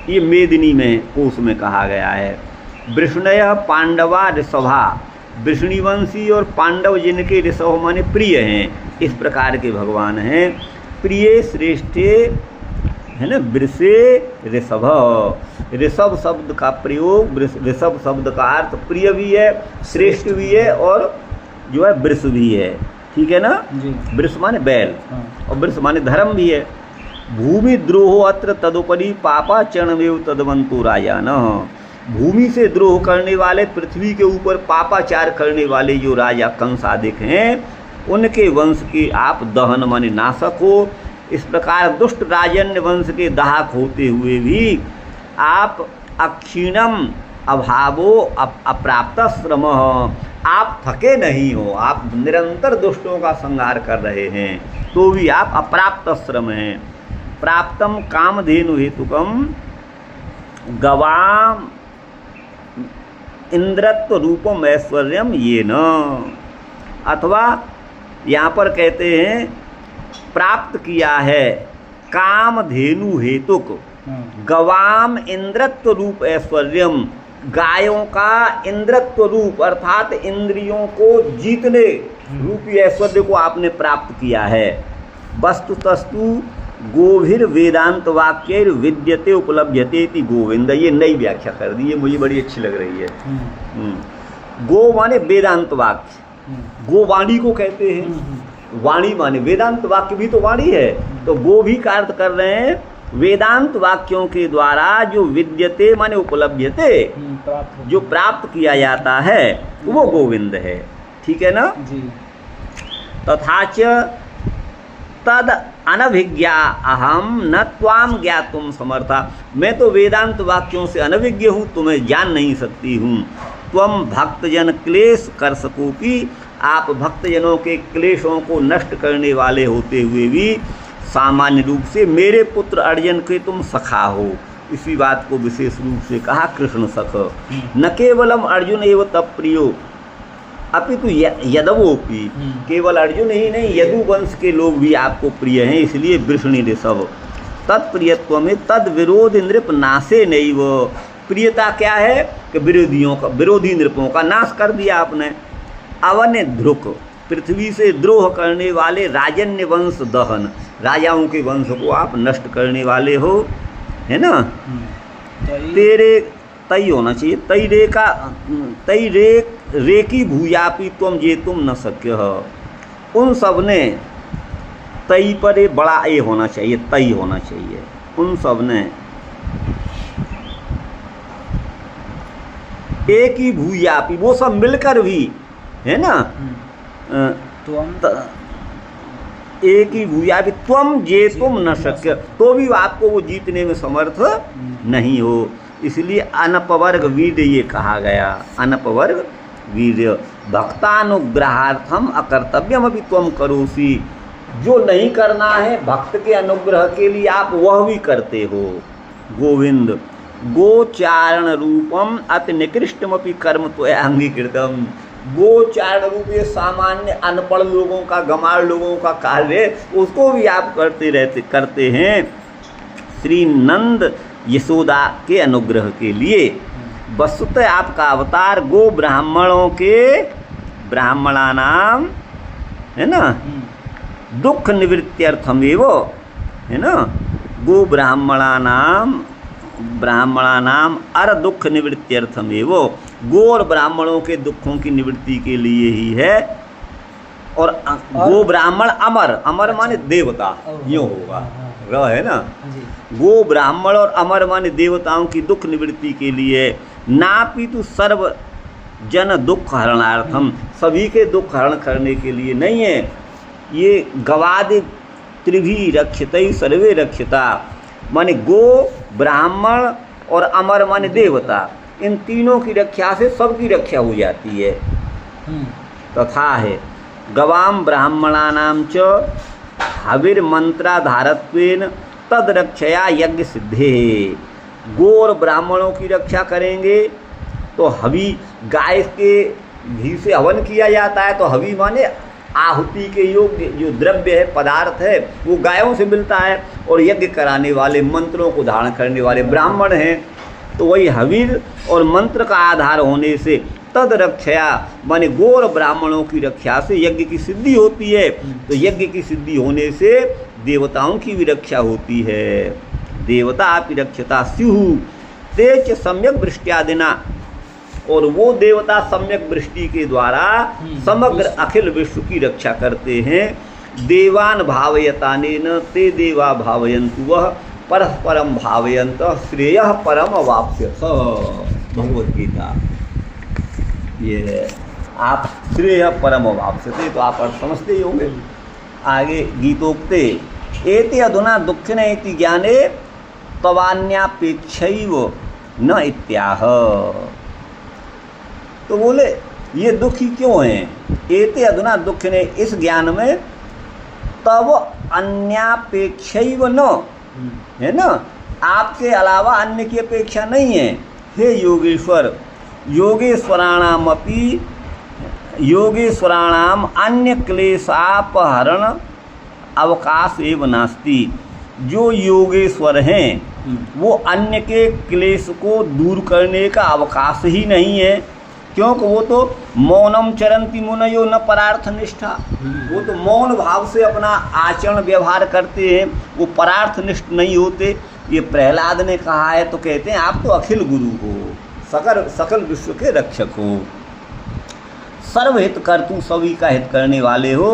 ये मेदिनी में कोश में कहा गया है। वृष्णय पांडवा ऋषभा, वृष्णिवंशी और पांडव जिनके ऋषभ माने प्रिय हैं, इस प्रकार के भगवान हैं। प्रिय श्रेष्ठे है ना, वृषे ऋषभ, ऋषभ शब्द का प्रयोग, ऋषभ शब्द का अर्थ प्रिय भी है, श्रेष्ठ भी है, और जो है वृष भी है, ठीक है ना। वृष माने बैल, और वृष माने धर्म भी है। भूमि द्रोहो अत्र तदुपरि पापा चरणमेव तदवंतो राजान, भूमि से द्रोह करने वाले, पृथ्वी के ऊपर पापाचार करने वाले जो राजा कंस आदिक हैं, उनके वंश के आप दहन माने नाशक हो। इस प्रकार दुष्ट राजन्य वंश के दाहक होते हुए भी आप अक्षीणम अभावो अप्राप्त श्रम, आप थके नहीं हो, आप निरंतर दुष्टों का संहार कर रहे हैं, तो भी आप अप्राप्त श्रम हैं। प्राप्तम कामधेनु हेतुकम गवाम इंद्रत्व रूपम ऐश्वर्यम ये न, अथवा यहाँ पर कहते हैं प्राप्त किया है कामधेनु हेतुक गवाम इंद्रत्व रूप ऐश्वर्यम, गायों का इंद्रत्व रूप अर्थात इंद्रियों को जीतने रूपी ऐश्वर्य को आपने प्राप्त किया है। वस्तुतस्तु गोभिर वेदांत वाक्य विद्यते उपलभ्यते इति गोविंद, ये नई व्याख्या कर दी, ये मुझे बड़ी अच्छी लग रही है। गो माने वेदांत वाक्य, गो वाणी को कहते हैं, वाणी माने वेदांत वाक्य भी तो वाणी है, तो गो भी का अर्थ कर रहे हैं वेदांत वाक्यों के द्वारा जो विद्यते माने उपलभ्यते, जो प्राप्त किया जाता है वो गोविंद है, ठीक है ना जी। तथाच तद अनभिज्ञा अहम न त्वाम ज्ञातुम समर्था, मैं तो वेदांत वाक्यों से अनभिज्ञ हूँ, तुम्हें जान नहीं सकती हूँ। त्वम भक्तजन क्लेश कर सको कि आप भक्तजनों के क्लेशों को नष्ट करने वाले होते हुए भी सामान्य रूप से मेरे पुत्र अर्जुन के तुम सखा हो, इसी बात को विशेष रूप से कहा कृष्ण सख। न केवलम अर्जुन एवं तप प्रियो अपितु यदवोपि, केवल अर्जुन ही नहीं यदु वंश के लोग भी आपको प्रिय हैं, इसलिए वृष्णि ऋषभ। तत्प्रियत्व में तद विरोध नृप नाशे नैव, प्रियता क्या है कि विरोधी नृपों का नाश कर दिया आपने। अवन्य ध्रुक, पृथ्वी से द्रोह करने वाले राजन्य वंश दहन, राजाओं के वंश को आप नष्ट करने वाले हो, है ना। तेरे तई होना चाहिए, तई रे की भूयापी तुम जे तुम न सक्य हो, उन सब ने तई पर बड़ा ए होना चाहिए, तई होना चाहिए, उन सब ने एक ही भूयापी, वो सब मिलकर भी, है ना, एक ही भूयापि त्वम जे तुम न शक्य, तो भी आपको वो जीतने में समर्थ नहीं हो। इसलिए अनपवर्ग वीर्य ये कहा गया, अनपवर्ग वीर्य। भक्तानुग्रहार्थम अकर्तव्यम अभी त्वम करोसी, जो नहीं करना है भक्त के अनुग्रह के लिए आप वह भी करते हो। गोविंद गोचारण रूपम अति निकृष्टमपि कर्म तो अंगीकृतम, गोचारण रूप ये सामान्य अनपढ़ लोगों का, गंवार लोगों का कार्य, उसको भी आप करते हैं श्री नंद यशोदा के अनुग्रह के लिए। वस्तुतः आपका अवतार गो ब्राह्मणों के, ब्राह्मणानाम, है ना, दुख निवृत्त्यर्थम एवं, है ना, गो ब्राह्मणानाम अर दुख निवृत्त्यर्थम एवं, गो और ब्राह्मणों के दुखों की निवृत्ति के लिए ही है। और गो ब्राह्मण अमर, अमर माने देवता, यूँ होगा, है ना, गो ब्राह्मण और अमर माने देवताओं की दुख निवृत्ति के लिए। नापि तु सर्व जन दुख हरणार्थम, सभी के दुख हरण करने के लिए नहीं है। ये गवादि त्रिभी रक्षितै सर्वे रक्षिता, माने गो ब्राह्मण और अमर माने देवता, इन तीनों की रक्षा से सबकी रक्षा हो जाती है। तथा है गवाम ब्राह्मणानाम च हविर मंत्राधारत्वेन तद रक्षया यज्ञ सिद्धे। गो और ब्राह्मणों की रक्षा करेंगे तो हवि, गाय के घी से हवन किया जाता है, तो हवि माने आहुति के योग्य जो द्रव्य है, पदार्थ है, वो गायों से मिलता है, और यज्ञ कराने वाले, मंत्रों को धारण करने वाले ब्राह्मण हैं। तो वही हविर और मंत्र का आधार होने से तद रक्षया माने गो और ब्राह्मणों की रक्षा से यज्ञ की सिद्धि होती है। तो यज्ञ की सिद्धि होने से देवताओं की भी रक्षा होती है। देवता आपकी रक्षता स्युः तेच सम्यक वृष्ट्यादिना, और वो देवता सम्यक वृष्टि के द्वारा समग्र अखिल विश्व की रक्षा करते हैं। देवान भावयतानेन ते देवा भावयन्तु वह परस्परम भावयन्त श्रेयः परम अवाप्स्यथ। भगवद गीता, ये आप श्रेयः परम अवाप्स्यते, तो आप अर्थ समझते ही होंगे। आगे गीतोक्ते एते अधुना दुःखिन इति ज्ञाने तवान्यापेक्षैव न इत्याह। तो बोले ये दुखी क्यों हैं? एते अधुना दुख ने, इस ज्ञान में तब अन्यापेक्षैव न, है ना, आपके अलावा अन्य की अपेक्षा नहीं है। हे योगेश्वर, योगेश्वराणाम अन्य क्लेशापहरण अवकाश एव नास्ति। जो योगेश्वर हैं वो अन्य के क्लेश को दूर करने का अवकाश ही नहीं है, क्योंकि वो तो मौनम चरंती मुनयो न परार्थ निष्ठा, वो तो मौन भाव से अपना आचरण व्यवहार करते हैं, वो परार्थ निष्ठ नहीं होते। ये प्रहलाद ने कहा है, तो कहते हैं आप तो अखिल गुरु हो, सकल विश्व के रक्षक हो, सर्वहित कर्तु, सभी का हित करने वाले हो।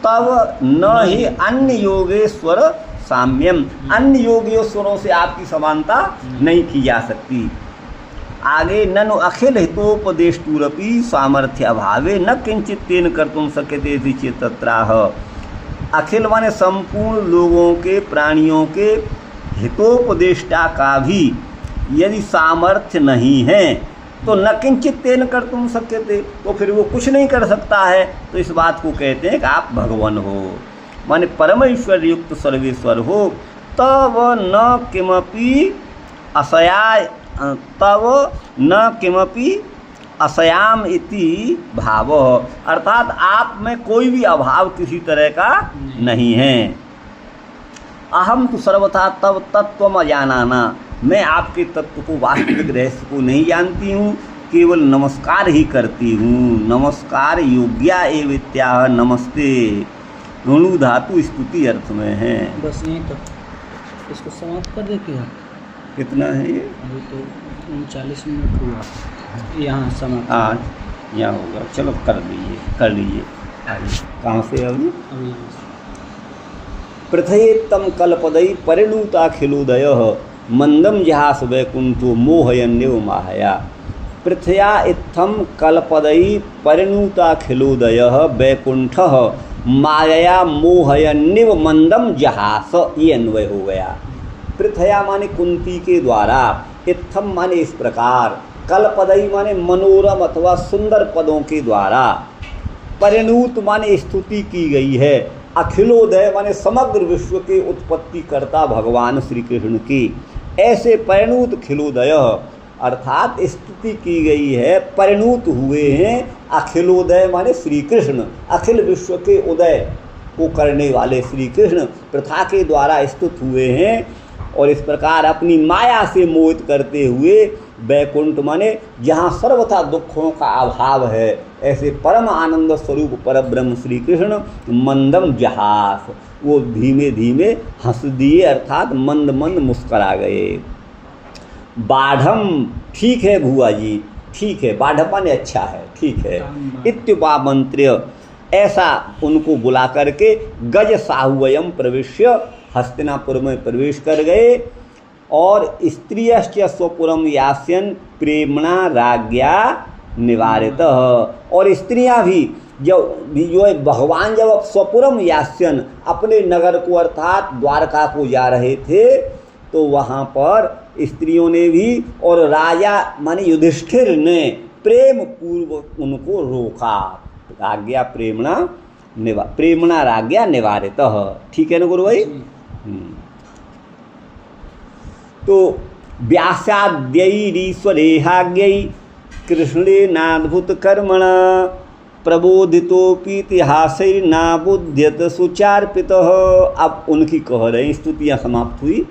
तब न ही अन्य योगेश्वर साम्यम, अन्य योगेश्वरों से आपकी समानता नहीं की जा सकती। आगे ननु अखिल हितोपदेष्टुरपि सामर्थ्य अभावे न किंचित तेन कर्तुम शक्यते इति चेतत्राह। अखिल माने संपूर्ण लोगों के, प्राणियों के हितोपदेष्टा का भी यदि सामर्थ्य नहीं है तो न किंचित तेन कर्तुम शक्यते, तो फिर वो कुछ नहीं कर सकता है। तो इस बात को कहते हैं कि आप भगवान हो, माने परमेश्वर युक्त सर्वेश्वर हो। तब न किमपि असयाय, तब न किमपि असयाम इति भाव, अर्थात आप में कोई भी अभाव किसी तरह का नहीं है। अहम तो सर्वथा तब तत्व अजानाना, मैं आपके तत्व को, वास्तविक रहस्य को नहीं जानती हूँ, केवल नमस्कार ही करती हूँ। नमस्कार योग्या एवित्याह नमस्ते, ऋणु धातु स्तुति अर्थ में है। बस यहीं तक इसको समाप्त कर देते हैं। कितना है ये? अभी तो 39 मिनट हुआ, यहाँ समाप्त। आज यहाँ होगा, चलो कर लीजिए। कहाँ से अभी? पृथये तम कल्पदयि परिणुता खिलोदय मंदम जहास वैकुंठो मोहयन्यो माहया। पृथ्या इत्थम कलपदई परिणुताखिलोदय वैकुंठ माया मोहयन्निव मंदम जहास। ये अन्वय हो गया। पृथ्या माने कुंती के द्वारा, इत्थम माने इस प्रकार, कलपदई माने मनोरम अथवा सुंदर पदों के द्वारा, परिणूत माने स्तुति की गई है, अखिलोदय माने समग्र विश्व के उत्पत्ति करता भगवान श्री कृष्ण की। ऐसे परिणूत खिलोदय अर्थात स्तुति की गई है, परिणूत हुए हैं अखिलोदय माने श्री कृष्ण, अखिल विश्व के उदय को करने वाले श्री कृष्ण प्रथा के द्वारा स्तुत हुए हैं। और इस प्रकार अपनी माया से मोहित करते हुए वैकुंठ माने जहाँ सर्वथा दुखों का अभाव है, ऐसे परम आनंद स्वरूप परब्रह्म श्री कृष्ण मंदम जहास, वो धीमे धीमे हंस दिए अर्थात मंद मंद मुस्करा गए। बाढ़म, ठीक है भुआ जी, ठीक है, बाढ़म माने अच्छा है, ठीक है। इत्युपामंत्र्य, ऐसा उनको बुला करके गज साहुवयम प्रविश्य, हस्तिनापुर में प्रवेश कर गए। और स्त्रियश्च स्वपुरम यास्यन प्रेमणा राज्ञा निवारित, और स्त्रियां भी जो है भगवान जब स्वपुरम यास्यन अपने नगर को अर्थात द्वारका को जा रहे थे, तो वहाँ पर स्त्रियों ने भी और राजा माने युधिष्ठिर ने प्रेम पूर्वक उनको रोका। राज्ञा प्रेमणा राज्ञा निवारित, ठीक है ना गुरु भाई। तो व्यासाद्यैरीश्वरेहाज्ञै कृष्णेनाद्भुत कर्मणा प्रबोधितोपीतिहासैर्नाबुध्यत सुचार्पितः। अब उनकी कह रहे हैं, स्तुतियाँ समाप्त हुई।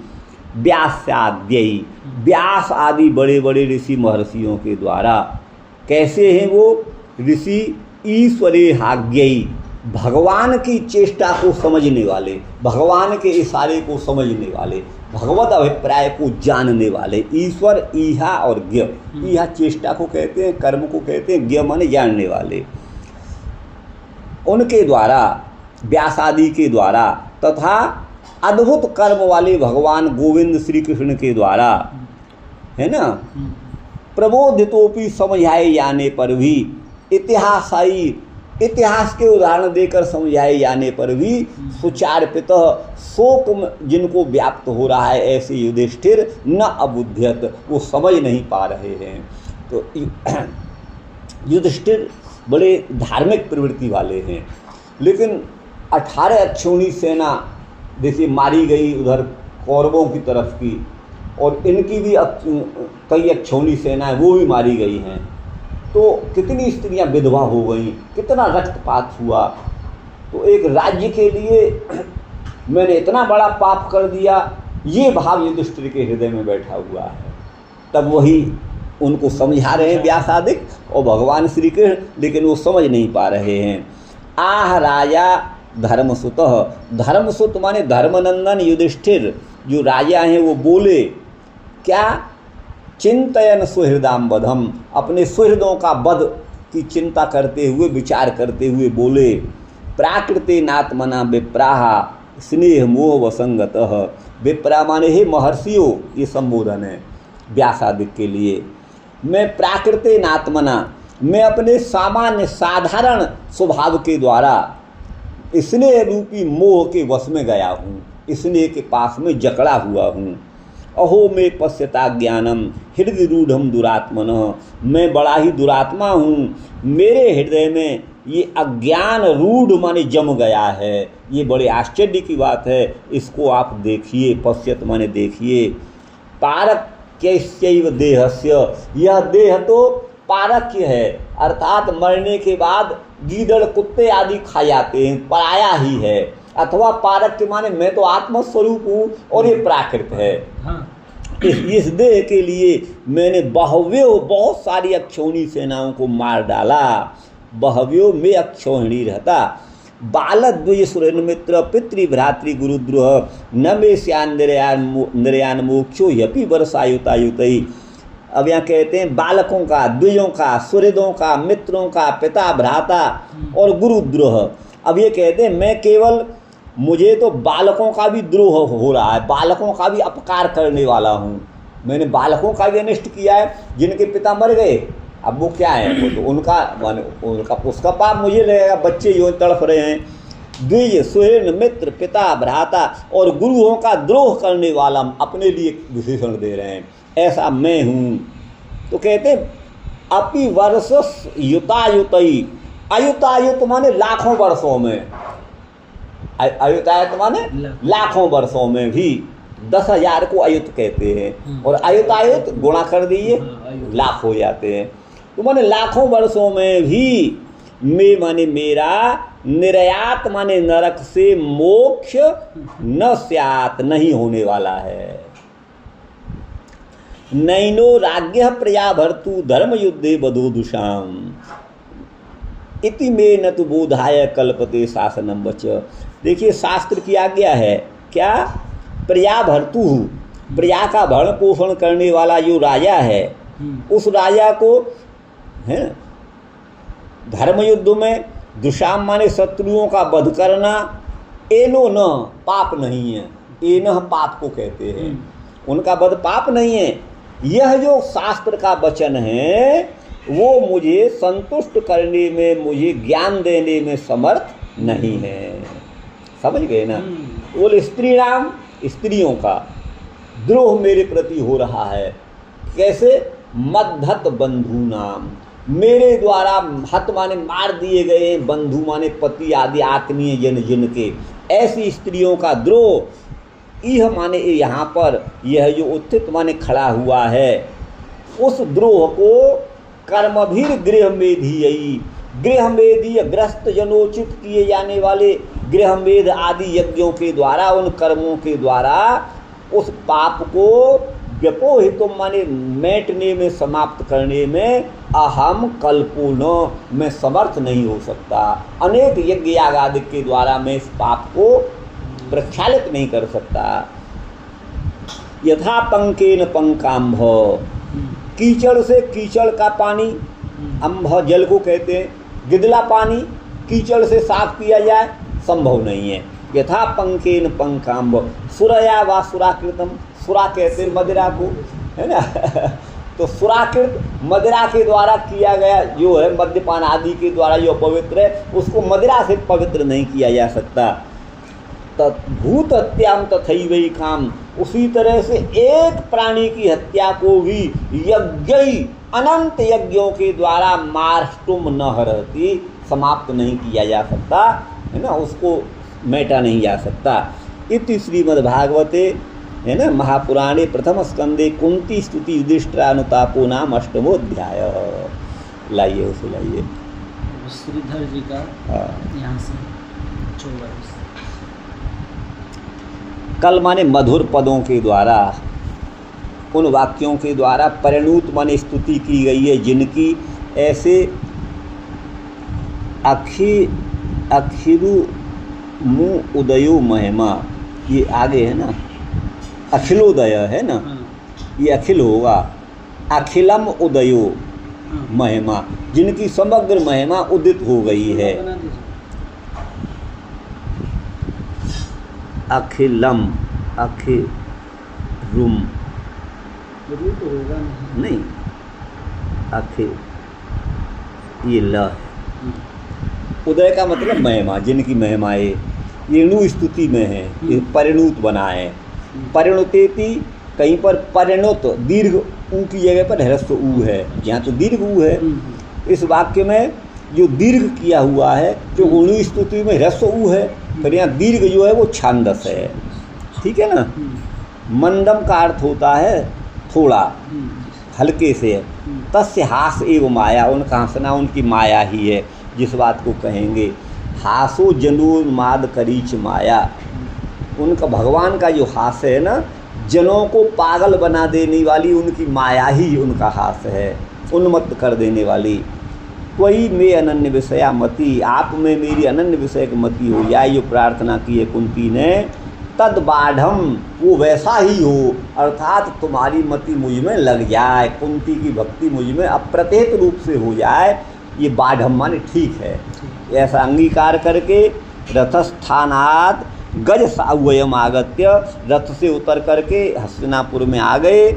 व्यासाद्यई, व्यास आदि बड़े बड़े ऋषि महर्षियों के द्वारा। कैसे हैं वो ऋषि? ईश्वरेहाज्ञै, भगवान की चेष्टा को समझने वाले, भगवान के इशारे को समझने वाले, भगवत अभिप्राय को जानने वाले। ईश्वर ईहा और ज्ञ, ईहा चेष्टा को कहते हैं, कर्म को कहते हैं, ज्ञ माने जानने वाले। उनके द्वारा, व्यास आदि के द्वारा, तथा अद्भुत कर्म वाले भगवान गोविंद श्री कृष्ण के द्वारा, है ना, प्रबोधितोपि, समझाए जाने पर भी, इतिहासाई, इतिहास के उदाहरण देकर समझाए जाने पर भी, सुचार्पित, शोक जिनको व्याप्त हो रहा है, ऐसे युधिष्ठिर न अबुध्यत, वो समझ नहीं पा रहे हैं। तो युधिष्ठिर बड़े धार्मिक प्रवृत्ति वाले हैं, लेकिन 18 अक्षौणी सेना देखिए मारी गई उधर कौरवों की तरफ की, और इनकी भी कई अक्षौणी सेनाएं वो भी मारी गई हैं। तो कितनी स्त्रियां विधवा हो गई, कितना रक्तपात हुआ। तो एक राज्य के लिए मैंने इतना बड़ा पाप कर दिया, ये भाव युधिष्ठिर के हृदय में बैठा हुआ है। तब वही उनको समझा रहे हैं व्यासादिक और भगवान श्री कृष्ण, लेकिन वो समझ नहीं पा रहे हैं। आह राजा धर्मसुतः, धर्मसुत माने धर्मनंदन युधिष्ठिर जो राजा हैं, वो बोले क्या? चिंतयन सुहृदाम बधम, अपने सुहृदों का वध की चिंता करते हुए, विचार करते हुए बोले। प्राकृते नात्मना विप्राहा स्नेह मोह वसंगतः, विप्रा माने हे महर्षियों, ये संबोधन है व्यासादिक के लिए। मैं प्राकृते नात्मना, मैं अपने सामान्य साधारण स्वभाव के द्वारा स्नेह रूपी मोह के वश में गया हूँ, स्नेह के पास में जकड़ा हुआ हूँ। अहो में पश्यता ज्ञानम हृदय रूढ़म दुरात्मनः, मैं बड़ा ही दुरात्मा हूँ, मेरे हृदय में ये अज्ञान रूढ़ माने जम गया है। ये बड़े आश्चर्य की बात है, इसको आप देखिए। पश्यत माने देखिए। पारक्यस्यैव देहस्य, यह देह तो पारक्य है, अर्थात मरने के बाद गीदड़ कुत्ते आदि खा जाते हैं, पराया ही है। अथवा पारक्य माने मैं तो आत्मस्वरूप हूँ और ये प्राकृत है। हाँ। इस देह के लिए मैंने बहव्यो, बहुत सारी अक्षौणी सेनाओं को मार डाला। बहव्यो में अक्षौहिणी रहता। बालद्विज सुरेन्द्रमित्र पितृभ्रातृ गुरुद्रोह न मे स्यान मोक्षो यपि वर्षायुतायुतई। अब यहाँ कहते हैं बालकों का, द्विजों का, सुहृदों का, मित्रों का, पिता भ्राता और गुरुद्रोह। अब ये कहते हैं मैं केवल, मुझे तो बालकों का भी द्रोह हो रहा है, बालकों का भी अपकार करने वाला हूँ। मैंने बालकों का भी अनिष्ट किया है, जिनके पिता मर गए अब वो क्या है, वो तो उनका माने उनका उसका पाप मुझे लगेगा, बच्चे यूँ तड़फ रहे हैं। द्विज सुहृद मित्र पिता भ्राता और गुरुओं का द्रोह करने वाला अपने लिए विशेषण दे रहे हैं, ऐसा मैं हूँ। तो कहते हैं अपि वर्ष युतायुतई, अयुतायुत माने लाखों वर्षों में, अयुतायुत माने लाखों वर्षों में भी 10,000 को अयुत कहते हैं, और अयुतायुत गुणा कर दीजिए लाख हो जाते हैं। तो माने लाखों वर्षों में भी मैं माने मेरा निर्यात माने नरक से मोक्ष न स्यात्, नहीं होने वाला है। नैनो राज्ञ प्रया भर्तु धर्म युद्धे बधोदुषाम इति मे न तो बोधाय कल्पते शासनम वच। देखिए शास्त्र की आज्ञा है क्या, प्रया भर्तु, प्रया का भरण पोषण करने वाला जो राजा है, उस राजा को है धर्म युद्ध में दुशाम माने शत्रुओं का वध करना, एनो न पाप नहीं है, एनह पाप को कहते हैं, उनका वध पाप नहीं है। यह जो शास्त्र का वचन है वो मुझे संतुष्ट करने में, मुझे ज्ञान देने में समर्थ नहीं है। समझ गए ना? बोले स्त्री नाम, स्त्रियों का द्रोह मेरे प्रति हो रहा है। कैसे? मद्धत बंधु नाम, मेरे द्वारा हत माने मार दिए गए बंधु माने पति आदि आत्मीय जन जिनके, ऐसी स्त्रियों का द्रोह, यह माने यहाँ पर यह जो उत्थित माने खड़ा हुआ है, उस द्रोह को कर्मभीर गृहमेधीयई, गृहमेधीय ग्रस्त जनोचित किए जाने वाले गृहमेध आदि यज्ञों के द्वारा, उन कर्मों के द्वारा उस पाप को व्यपोहितुम माने मेटने में, समाप्त करने में अहम कल्पुनो, मैं समर्थ नहीं हो सकता। अनेक यज्ञ याग आदि के द्वारा मैं इस पाप को प्रक्षालित नहीं कर सकता। यथा पंकेन पंकाम्भ, कीचड़ से कीचड़ का पानी, अम्भ जल को कहते हैं, गिदला पानी कीचड़ से साफ किया जाए संभव नहीं है। यथा पंकेन पंकाम्भ, सुरया व सुराकृतम, सुरा कहते हैं मदिरा को, है ना तो सुराकृत मदिरा के द्वारा किया गया जो है, मद्यपान आदि के द्वारा जो पवित्र है, उसको मदिरा से पवित्र नहीं किया जा सकता। भूत हत्याम तथैवै काम, उसी तरह से एक प्राणी की हत्या को भी यज्ञ अनंत यज्ञों के द्वारा मार्ष्टुम न हरति, समाप्त नहीं किया जा सकता, है ना, उसको मेटा नहीं जा सकता। इति श्रीमद्भागवते, है ना, महापुराणे प्रथम स्कंदे कुंती स्तुति युधिष्ठिरानुतापो नाम अष्टमोध्याय। लाइए उसे लाइए, श्रीधर जी का यहाँ से 24। कल माने मधुर पदों के द्वारा, उन वाक्यों के द्वारा परिणूत माने स्तुति की गई है जिनकी, ऐसे अखिरु मुँह उदयो महिमा, ये आगे है ना, अखिलोदय है ना, ये अखिल होगा, अखिलम उदयो महिमा, जिनकी समग्र महिमा उदित हो गई है। अखिलम, अखिरुम तो होगा नहीं, अखिल ये ल, उदय का मतलब महिमा, जिनकी महिमाएँ ये णु स्तुति में है, ये परिणूत बना है। परिणुतेति, कहीं पर परिणुत दीर्घ ऊ की जगह पर ह्रस्व ऊ है, यहाँ तो दीर्घ ऊ है। इस वाक्य में जो दीर्घ किया हुआ है, जो ऊणु स्तुति में ह्रस्व ऊ है, फिर यहाँ दीर्घ जो है वो छांदस है, ठीक है ना। मंदम का अर्थ होता है थोड़ा, हल्के से। तस्य हास एव माया, उनका हंसना उनकी माया ही है, जिस बात को कहेंगे हासो जनोन्माद करीच माया, उनका भगवान का जो हास है ना, जनों को पागल बना देने वाली उनकी माया ही उनका हास है, उन्मत्त कर देने वाली। कोई में अनन्य विषया मति, आप में मेरी अनन्य विषय की मति हो जाए, जो प्रार्थना की है कुंती ने। तद बाढ़म, वो वैसा ही हो, अर्थात तुम्हारी मति मुझ में लग जाए, कुंती की भक्ति मुझ में अप्रतिहत रूप से हो जाए, ये बाढ़म माने ठीक है। ऐसा अंगीकार करके रथस्थानाद गज सावयम आगत्य, रथ से उतर करके हस्तिनापुर में आ गए।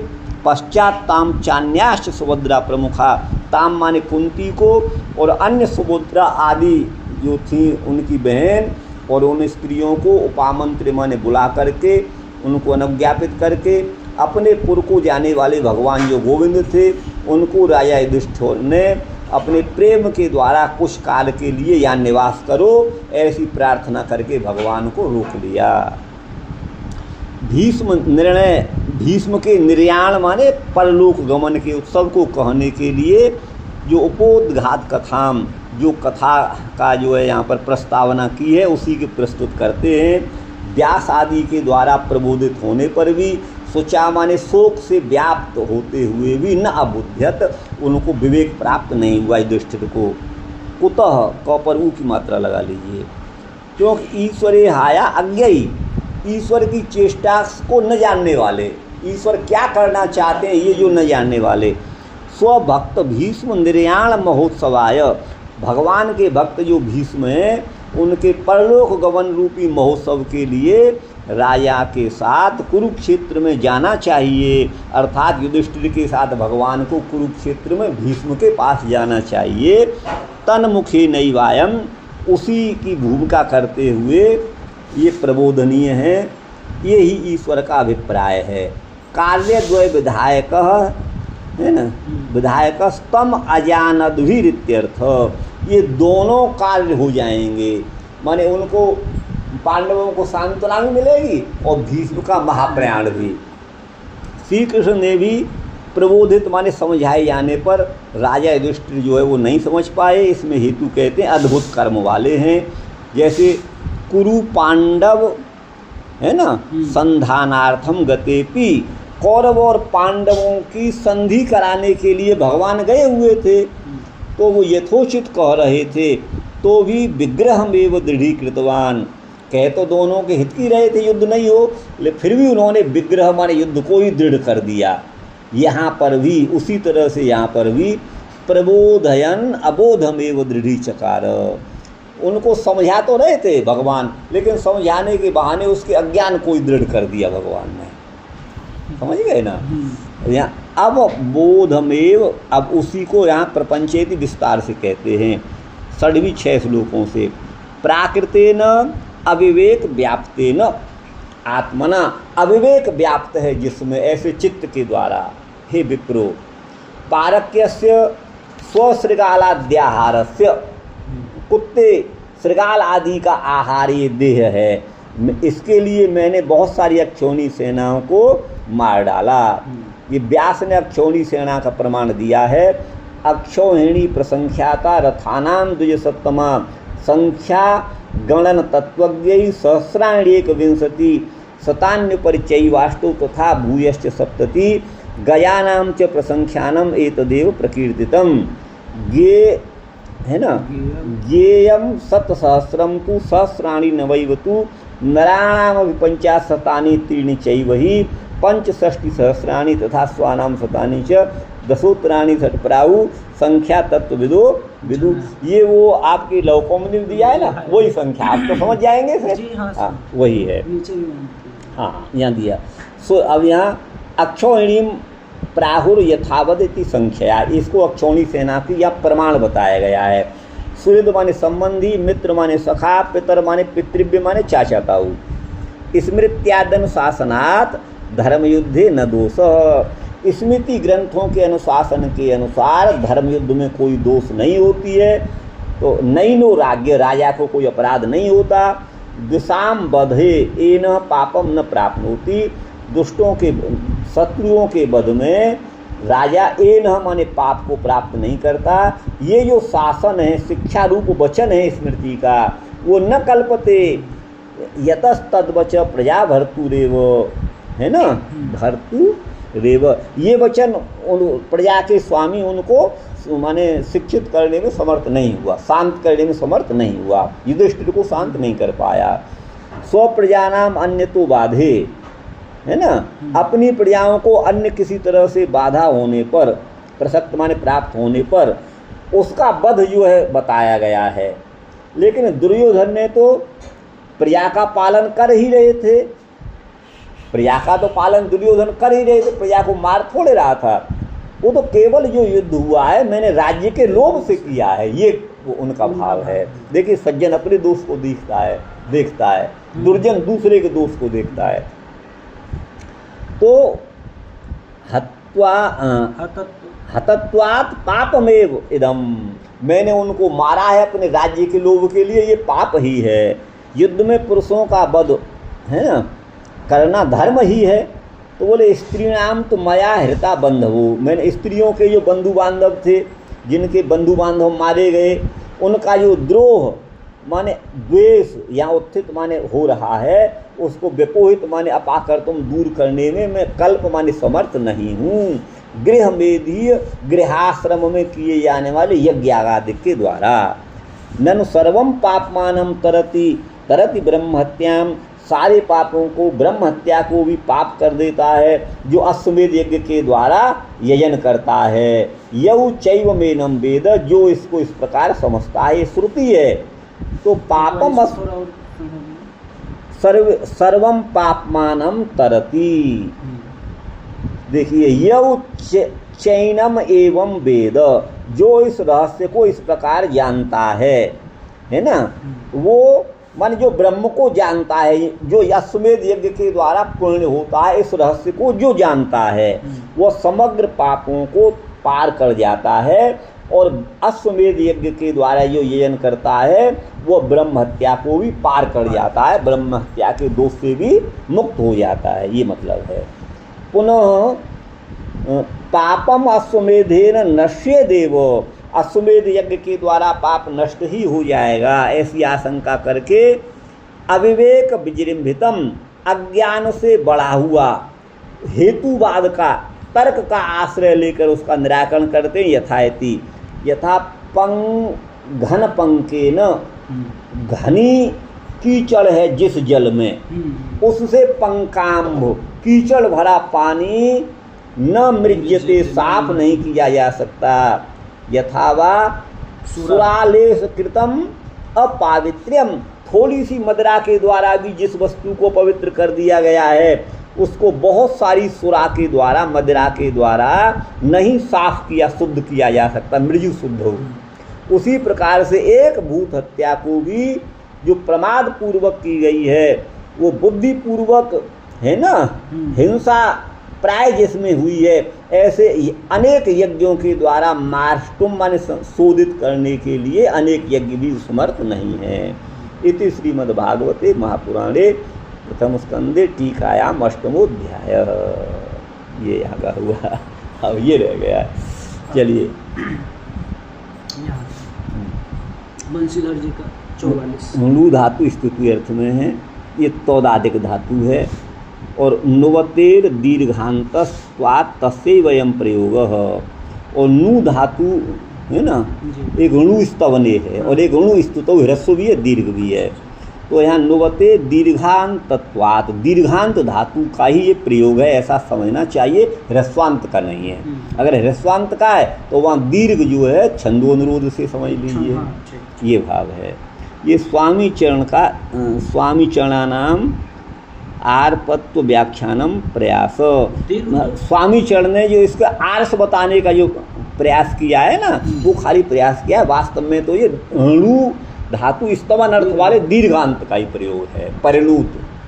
पश्चात ताम चान्याश्च सुभद्रा प्रमुखा, ताम माने कुंती को और अन्य सुभद्रा आदि जो थी उनकी बहन और उन स्त्रियों को उपामंत्र माने बुला करके उनको अनुज्ञापित करके अपने पुर को जाने वाले भगवान जो गोविंद थे उनको राजा युधिष्ठिर ने अपने प्रेम के द्वारा कुछ काल के लिए यहाँ निवास करो ऐसी प्रार्थना करके भगवान को रोक लिया। भीष्म के निर्याण माने परलोक गमन के उत्सव को कहने के लिए जो उपोद्घात कथाम जो कथा का जो है यहाँ पर प्रस्तावना की है उसी के प्रस्तुत करते हैं। व्यास आदि के द्वारा प्रबोधित होने पर भी सोचा माने शोक से व्याप्त होते हुए भी न अबुध्यत, उनको विवेक प्राप्त नहीं हुआ युधिष्ठिर को। कुतः क पर ऊ की मात्रा लगा लीजिए, क्योंकि ईश्वरे हाया अज्ञेयी, ईश्वर की चेष्टा को न जानने वाले, ईश्वर क्या करना चाहते हैं ये जो न जानने वाले। स्वभक्त भीष्म निर्याण महोत्सवाय, भगवान के भक्त जो भीष्म हैं उनके परलोक गमन रूपी महोत्सव के लिए राजा के साथ कुरुक्षेत्र में जाना चाहिए, अर्थात युधिष्ठिर के साथ भगवान को कुरुक्षेत्र में भीष्म के पास जाना चाहिए। तन्मुखे नैवायम, उसी की भूमिका करते हुए ये प्रबोधनीय है, ये ही ईश्वर का अभिप्राय है। कार्यद्वय विधायक है ना, विधायक स्तम अजानद्भिरित्यर्थ, ये दोनों कार्य हो जाएंगे, माने उनको पांडवों को सांत्वना भी मिलेगी और भीष्म का महाप्रयाण भी। श्री कृष्ण ने भी प्रबोधित माने समझाए जाने पर राजा युधिष्ठिर जो है वो नहीं समझ पाए, इसमें हेतु कहते हैं अद्भुत कर्म वाले हैं। जैसे कुरु पांडव है ना संधानार्थम गतेपि, कौरव और पांडवों की संधि कराने के लिए भगवान गए हुए थे, तो वो यथोचित कह रहे थे, तो भी विग्रहमेव दृढ़ीकृतवान, कह तो दोनों के हित की रहे थे युद्ध नहीं हो, लेकिन फिर भी उन्होंने विग्रह माने युद्ध को ही दृढ़ कर दिया। यहाँ पर भी उसी तरह से यहाँ पर भी प्रबोधयन अबोधमेव दृढ़ी चकार, उनको समझा तो रहे थे भगवान, लेकिन समझाने के बहाने उसके अज्ञान को ही दृढ़ कर दिया भगवान ने, समझ गए ना। यहाँ अब बोधमेव, अब उसी को यहाँ प्रपंचेति विस्तार से कहते हैं 6 श्लोकों से। प्राकृतेन अविवेक व्याप्तेन आत्मना, अविवेक व्याप्त है जिसमें ऐसे चित्त के द्वारा, हे विप्रो, पारक्यस्य स्वशृगालाद्याहारस्य, कुत्ते शृगाल आदि का आहार ये देह है, इसके लिए मैंने बहुत सारी अक्षौणी सेनाओं को मार डाला। ये व्यास ने अक्षौणी सेना का प्रमाण दिया है। अक्षौहिणी प्रसंख्याता रथानाम द्विजसत्तमा, संख्या गणन तत्वज्ञ सहस्राण्येक विंशति शतान्यपरिचयवास्तु तथा भूयश्च सप्तति गयानाम च प्रसंख्यानम एतदेव प्रकीर्तितम। गे है ना, ज्ञेयम शतसहस्रम तु सहस्राणि नवैवतु नराणाम 50 त्रीणि चैवहि 65 सहस्राणि तथा स्वानाम शतानि च दशोत्तराणि षट्पराहु संख्या तत्वविदो विदु। ये वो आपकी लौकों में दिया है ना, वही संख्या आप तो समझ जाएंगे फिर। हाँ वही है, हाँ यहाँ दिया। सो अब यहाँ अक्षौहिणीम प्राहुर यथावत इति संख्या, इसको अक्षौणी सेना की या प्रमाण बताया गया है। सुहृद माने संबंधी, मित्र माने सखा, पितर माने पितृव्य माने चाचा ताऊ। स्मृत्यादनुशासनात् धर्मयुद्धे न दोष, स्मृति ग्रंथों के अनुशासन के अनुसार धर्मयुद्ध में कोई दोष नहीं होती है। तो नैनो राज्य, राजा को कोई अपराध नहीं होता। दिशाम बधे एन पापम न प्राप्नोति, दुष्टों के शत्रुओं के वध में राजा एन माने पाप को प्राप्त नहीं करता। ये जो शासन है, शिक्षा रूप वचन है स्मृति का, वो न कल्पते यतस्तद्वच प्रजा भर्तुरेव, है ना, भर्तुरेव, ये वचन प्रजा के स्वामी उनको माने शिक्षित करने में समर्थ नहीं हुआ, शांत करने में समर्थ नहीं हुआ, युधिष्ठिर को शांत नहीं कर पाया। स्व प्रजानाम अन्य तो बाधे, है ना, अपनी प्रजाओं को अन्य किसी तरह से बाधा होने पर, प्रसक्त माने प्राप्त होने पर उसका वध जो है बताया गया है। लेकिन दुर्योधन ने तो प्रजा का पालन कर ही रहे थे, प्रजा का तो पालन दुर्योधन कर ही रहे थे, प्रजा को मार थोड़े रहा था। वो तो केवल जो युद्ध हुआ है मैंने राज्य के लोभ से किया है, ये वो उनका भाव है। देखिए सज्जन अपने दोष को देखता है, दुर्जन दूसरे के दोष को देखता है। तो हतत्वात् पापमेव इदम, मैंने उनको मारा है अपने राज्य के लोभ के लिए, ये पाप ही है। युद्ध में पुरुषों का वध है ना करना धर्म ही है। तो बोले स्त्रीणाम तो मया हृता बंधवो, मैंने स्त्रियों के जो बंधु बांधव थे, जिनके बंधु बांधव मारे गए, उनका जो द्रोह माने द्वेष यहाँ उत्थित माने हो रहा है, उसको विपोहित माने अपाकर तुम दूर करने में मैं कल्प माने समर्थ नहीं हूँ। गृह मेधीय गृहाश्रम में किए जाने वाले यज्ञ आदि के द्वारा। ननु सर्वम पापमानम तरति तरति ब्रह्म हत्याम, सारे पापों को ब्रह्म हत्या को भी पाप कर देता है जो अश्वमेध यज्ञ के द्वारा यजन करता है। यौ चैव मेनम वेद, जो इसको इस प्रकार समझता है, ये श्रुति है। तो पापम सर्वम पापमानम तरति, देखिए यौ चैनम एवं वेद, जो इस रहस्य को इस प्रकार जानता है ना, वो मान जो ब्रह्म को जानता है, जो अश्वमेध यज्ञ के द्वारा पूर्ण होता है, इस रहस्य को जो जानता है वो समग्र पापों को पार कर जाता है। और अश्वमेध यज्ञ के द्वारा जो यजन करता है वो ब्रह्म हत्या को भी पार कर जाता है, ब्रह्म हत्या के दोष से भी मुक्त हो जाता है, ये मतलब है। पुनः पापम अश्वमेधेन नश्ये देव, अश्वमेध यज्ञ के द्वारा पाप नष्ट ही हो जाएगा, ऐसी आशंका करके अविवेक विजृंभितम, अज्ञान से बढ़ा हुआ हेतुवाद का, तर्क का आश्रय लेकर उसका निराकरण करते हैं। यथायति यथा घन पंकेन, घनी कीचड़ है जिस जल में, उससे पंकाम्भ कीचड़ भरा पानी न मृज्यते, साफ नहीं किया जा सकता। यथावा सुरालेश कृतम अपावित्र्यम, थोड़ी सी मदिरा के द्वारा भी जिस वस्तु को पवित्र कर दिया गया है उसको बहुत सारी सुरा के द्वारा, मदिरा के द्वारा नहीं साफ किया, शुद्ध किया जा सकता, मृजु शुद्ध हो। उसी प्रकार से एक भूत हत्या को भी जो प्रमाद पूर्वक की गई है वो बुद्धि पूर्वक है ना, हिंसा प्राय जिसमें हुई है, ऐसे अनेक यज्ञों के द्वारा मार्ष्टुम माने शोधित करने के लिए अनेक यज्ञ भी समर्थ नहीं है। इति श्रीमद्भागवते महापुराणे प्रथम स्कंदे टीकायाम अष्टमोध्याय, ये यहाँ का हुआ। अब ये रह गया, चलिए बंशीधर जी का 44 लू धातु स्तुति अर्थ में है, ये तौदादिक धातु है। और नुवतेर दीर्घांतस्त्वात् तस्यैवयं प्रयोगः, और नु धातु है ना, एक णु स्तवने है और एक णु स्तुतो, ह्रस्व भी है दीर्घ भी है। तो यहाँ नुवते दीर्घांतत्वात्, दीर्घांत धातु का ही ये प्रयोग है, ऐसा समझना चाहिए, ह्रस्वांत का नहीं है। अगर ह्रस्वांत का है तो वहाँ दीर्घ जो है छंदोनुरोध से समझ लीजिए, ये भाव है। ये स्वामी चरण का स्वामी चरणानाम आर्पत्व व्याख्यानम प्रयास, स्वामी चरण ने जो इसका आर्स बताने का जो प्रयास किया है ना, वो खाली प्रयास किया है, वास्तव में तो ये णु धातु स्तवन अर्थ वाले दीर्घांत का ही प्रयोग है,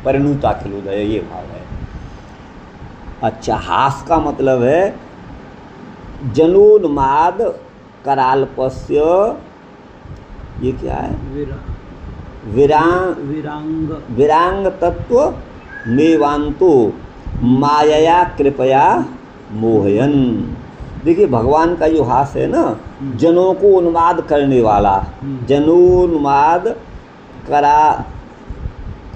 परिणूता खिलोदय, ये भाव है। अच्छा, हास का मतलब है जनोन्माद कराल्पस्य, ये क्या है, विरांग तत्व मेवांतो मायया कृपया मोहयन। देखिए भगवान का जो हास है ना, जनों को उन्माद करने वाला, जनोन्माद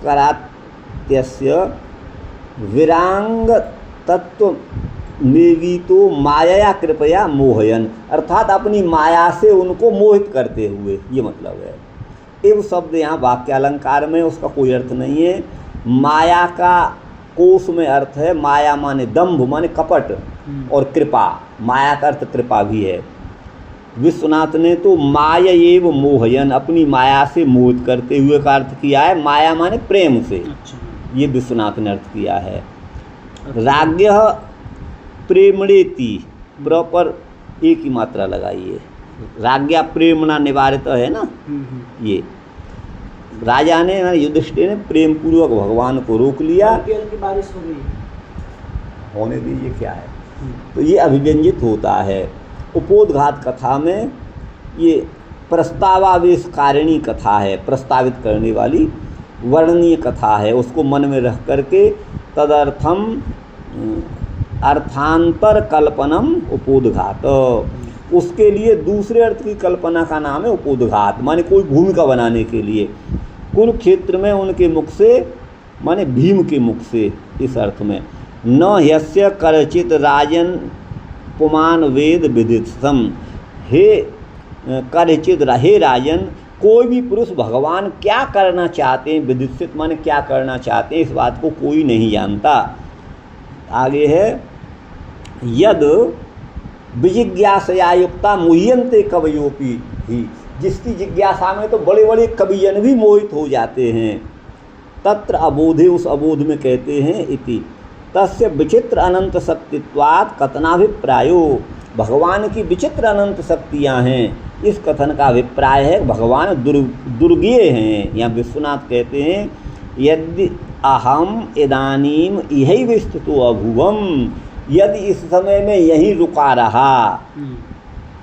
करात्यस्य विरांग तत्व मेवीतो मायया कृपया मोहयन, अर्थात अपनी माया से उनको मोहित करते हुए, ये मतलब है। एव शब्द यहाँ वाक्यालंकार में, उसका कोई अर्थ नहीं है। माया का कोश में अर्थ है, माया माने दंभ माने कपट, और कृपा, माया का अर्थ कृपा भी है। विश्वनाथ ने तो माया एव मोहयन, अपनी माया से मोहित करते हुए का अर्थ किया है, माया माने प्रेम से, ये विश्वनाथ ने अर्थ किया है। राज्ञ प्रेमणेति, प्रॉपर एक ही मात्रा लगाइए। राज्ञा प्रेमणा निवारित है ना, ये राजा ने युधिष्ठिर ने प्रेम पूर्वक भगवान को रोक लिया। हल्की बारिश हो गई, होने दीजिए, क्या है। तो ये अभिव्यंजित होता है। उपोद्घात कथा में ये प्रस्तावावेश कारिणी कथा है, प्रस्तावित करने वाली वर्णनीय कथा है। उसको मन में रख करके तदर्थम अर्थांतर कल्पनम उपोद्घात, उसके लिए दूसरे अर्थ की कल्पना का नाम है उपोद्घात, माने कोई भूमिका बनाने के लिए। कुरुक्षेत्र में उनके मुख से, माने भीम के मुख से, इस अर्थ में न यस्य करचित राजन पुमान वेद विदितम, हे करचित, हे राजन, कोई भी पुरुष भगवान क्या करना चाहते हैं, विदित माने क्या करना चाहते हैं, इस बात को कोई नहीं जानता। आगे है यद विजिज्ञासया युक्ता मुह्यन्ते कवयोपि ही, जिसकी जिज्ञासा में तो बड़े बड़े कविजन भी मोहित हो जाते हैं। तत्र अबोधे, उस अबोध में कहते हैं इति तस्य विचित्र अनंत शक्तित्वात् कथनाभिप्रायो, भगवान की विचित्र अनंत शक्तियाँ हैं, इस कथन का अभिप्राय है भगवान दुर्गेय हैं। यहाँ विश्वनाथ कहते हैं यदि अहम इदानीम इहैव स्थितो अभुवम, यदि इस समय में यहीं रुका रहा,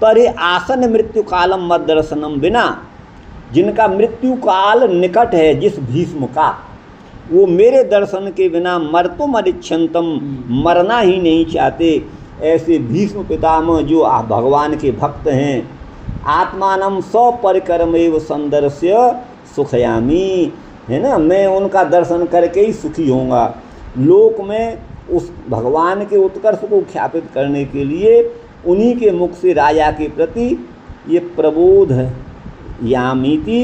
तरे आसन मृत्यु कालम मद दर्शनम बिना, जिनका मृत्यु काल निकट है, जिस भीष्म का, वो मेरे दर्शन के बिना मर्तुम अनिच्छन्तम, मरना ही नहीं चाहते, ऐसे भीष्म पितामह जो भगवान के भक्त हैं, आत्मानम स्वपरिकरमेव संदर्श्य सुखयामी, है ना, मैं उनका दर्शन करके ही सुखी होऊंगा। लोक में उस भगवान के उत्कर्ष को ख्यापित करने के लिए उन्हीं के मुख से राजा के प्रति ये प्रबोध यामीति,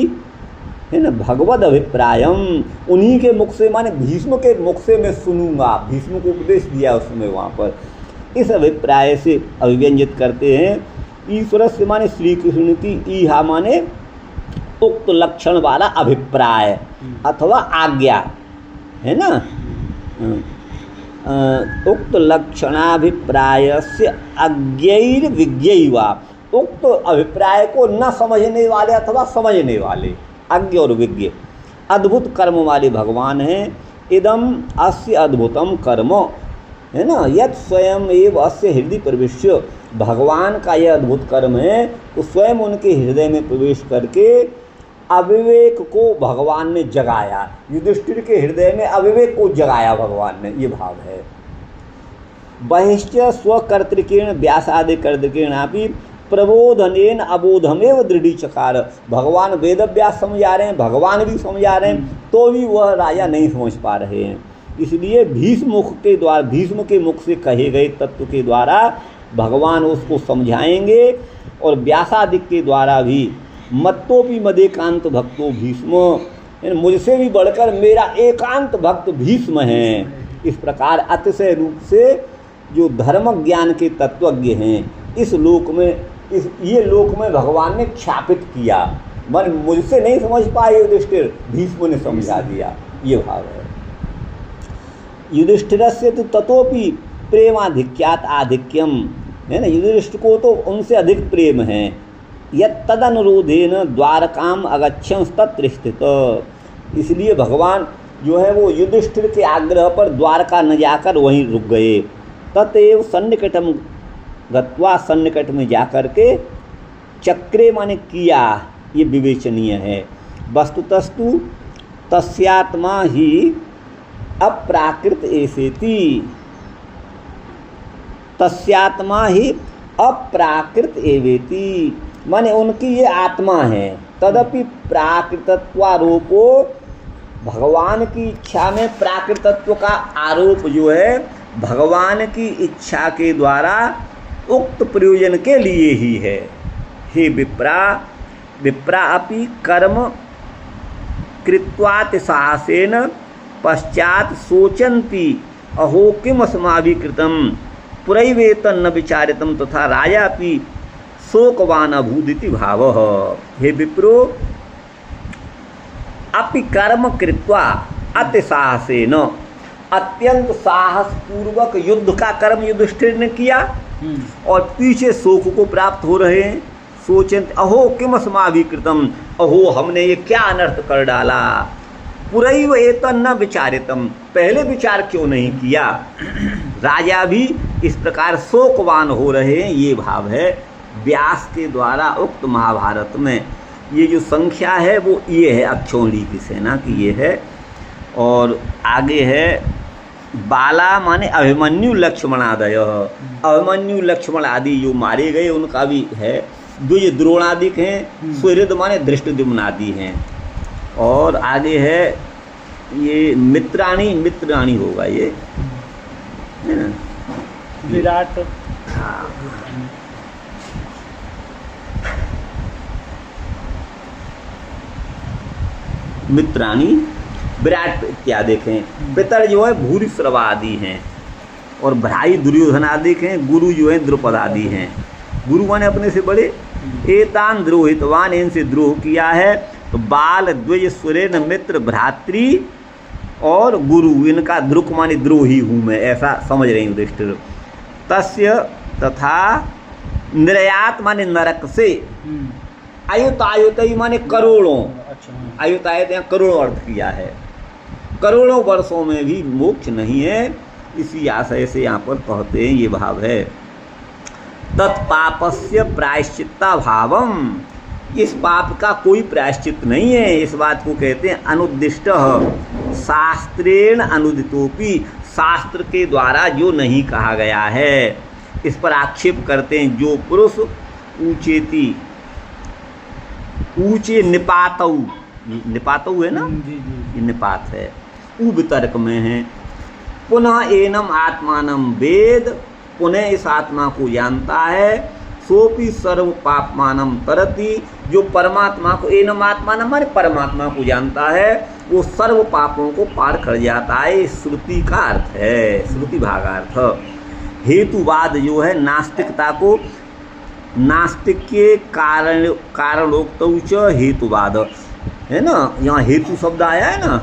है ना, भगवद अभिप्रायम, उन्हीं के मुख से, माने भीष्म के मुख से मैं सुनूंगा। भीष्म को उपदेश दिया उसमें, वहाँ पर इस अभिप्राय से अभिव्यंजित करते हैं। ईश्वर से माने श्री कृष्ण की, ईहा माने उक्त लक्षण वाला अभिप्राय अथवा आज्ञा, है ना, उक्त लक्षणाभिप्राय से अज्ञैर विज्ञैवा, उक्त अभिप्राय को न समझने वाले अथवा समझने वाले, अज्ञ और विज्ञ, अद्भुत कर्म वाले भगवान हैं। इदम अस्य अद्भुतम कर्म, है ना, यद स्वयं एव अस्य हृदय प्रविश्य, भगवान का यह अद्भुत कर्म है, तो स्वयं उनके हृदय में प्रवेश करके अविवेक को भगवान ने जगाया। युधिष्ठिर के हृदय में अविवेक को जगाया भगवान ने, ये भाव है। बहिश्च स्वकर्तृकेण व्यासादि कर्तृकेणापि प्रबोधनेन अबोधमेव दृढ़ीचकार, भगवान वेद व्यास समझा रहे हैं, भगवान भी समझा रहे हैं, तो भी वह राजा नहीं समझ पा रहे हैं। इसलिए भीष्म के द्वारा, भीष्म के मुख से कहे गए तत्व के द्वारा भगवान उसको समझाएंगे, और व्यासादिक के द्वारा भी मत्तोपि मदेकांत भक्तो भीष्म, मुझसे भी बढ़कर मेरा एकांत भक्त भीष्म हैं। इस प्रकार अतिशय रूप से जो धर्म ज्ञान के तत्वज्ञ हैं, इस लोक में, ये लोक में भगवान ने ख्यापित किया। मन मुझसे नहीं समझ पाए युधिष्ठिर, भीष्म ने समझा दिया, ये भाव है। युधिष्ठिर से तो ततोपि प्रेमाधिक्यात आधिक्यम, है ना, युधिष्ठिर को तो उनसे अधिक प्रेम है। यत् तदनुरोधेन द्वारकाम अगच्छं तत्र स्थित, इसलिए भगवान जो है वो युधिष्ठिर के आग्रह पर द्वारका न जाकर वहीं रुक गए। ततएव सन्निकटम गत्वा, सन्निकट में जाकर के चक्रे माने किया, ये विवेचनीय है। वस्तुतस्तु तस्यात्मा ही अप्राकृत एसेति, तस्यात्मा ही अप्राकृत एवेति, माने उनकी ये आत्मा है। तदपि प्राकृतत्वारोपो, भगवान की इच्छा में प्राकृतत्व का आरोप जो है भगवान की इच्छा के द्वारा उक्त प्रयोजन के लिए ही है। हे विप्रा, विप्रा अपि कर्म कृत्वाति साहसेन पश्चात सोचन्ति अहो किम अस्माभिकृतं पुरैवेतन न विचारितं तथा राजा अपि शोकवान अभूदिति भावः। हे विप्रो, अपि कर्म कृत्वा अतिसाहसेन, अत्यंत साहस पूर्वक युद्ध का कर्म युधिष्ठिर ने किया और पीछे शोक को प्राप्त हो रहे हैं। सोचें अहो किम अस्माभिकृतम, अहो हमने ये क्या अनर्थ कर डाला। पुरैव एतन न विचारितम, पहले विचार क्यों नहीं किया। राजा भी इस प्रकार शोकवान हो रहे हैं, ये भाव है व्यास के द्वारा उक्त महाभारत में। ये जो संख्या है वो ये है अक्षौहिणी की सेना की ये है। और आगे है बाला माने अभिमन्यु लक्ष्मणादय, अभिमन्यु लक्ष्मण आदि जो मारे गए उनका भी है। द्विज द्रोणादिक हैं, सुहृद माने धृष्टद्युम्न आदि हैं। और आगे है ये मित्राणी होगा ये, है ना, विराट। हाँ, मित्राणी विराट इत्यादि हैं। पितर जो है भूरिश्रवा आदि हैं और भाई दुर्योधन आदि हैं। गुरु जो है द्रुपद आदि हैं। गुरु माने अपने से बड़े। एतान द्रोहितवान, इनसे द्रोह किया है। तो बाल द्विज सुरेन मित्र भ्रातृ और गुरु, इनका द्रुक माने द्रोही हूँ मैं, ऐसा समझ रहे हैं युधिष्ठिर। तस्य तथा निर्यात माने नरक से, आयुतायुतई माने करोड़ों, आयुतायुत यहाँ करोड़ों अर्थ किया है। करोड़ों वर्षों में भी मोक्ष नहीं है, इसी आशय से यहाँ पर कहते हैं, ये भाव है। तत्पापस्य प्रायश्चित्ता भावम, इस पाप का कोई प्रायश्चित नहीं है। इस बात को कहते हैं अनुद्दिष्ट शास्त्रेण अनुदितोपि, शास्त्र के द्वारा जो नहीं कहा गया है। इस पर आक्षेप करते हैं जो पुरुष ऊंचेती, ऊंचे निपातऊ, निपातऊ है ना, ये निपात है, ऊ वितर्क में है। पुनः एनम आत्मानम वेद, पुनः इस आत्मा को जानता है। सोपि सर्व पापमानम तरति, जो परमात्मा को, एनम आत्मानम माने परमात्मा को जानता है, वो सर्व पापों को पार कर जाता है। श्रुति का अर्थ है, श्रुति भागार्थ। हेतुवाद जो है नास्तिकता को, नास्तिक के कारणोक्त हेतुवाद है ना, यहाँ हेतु शब्द आया है ना,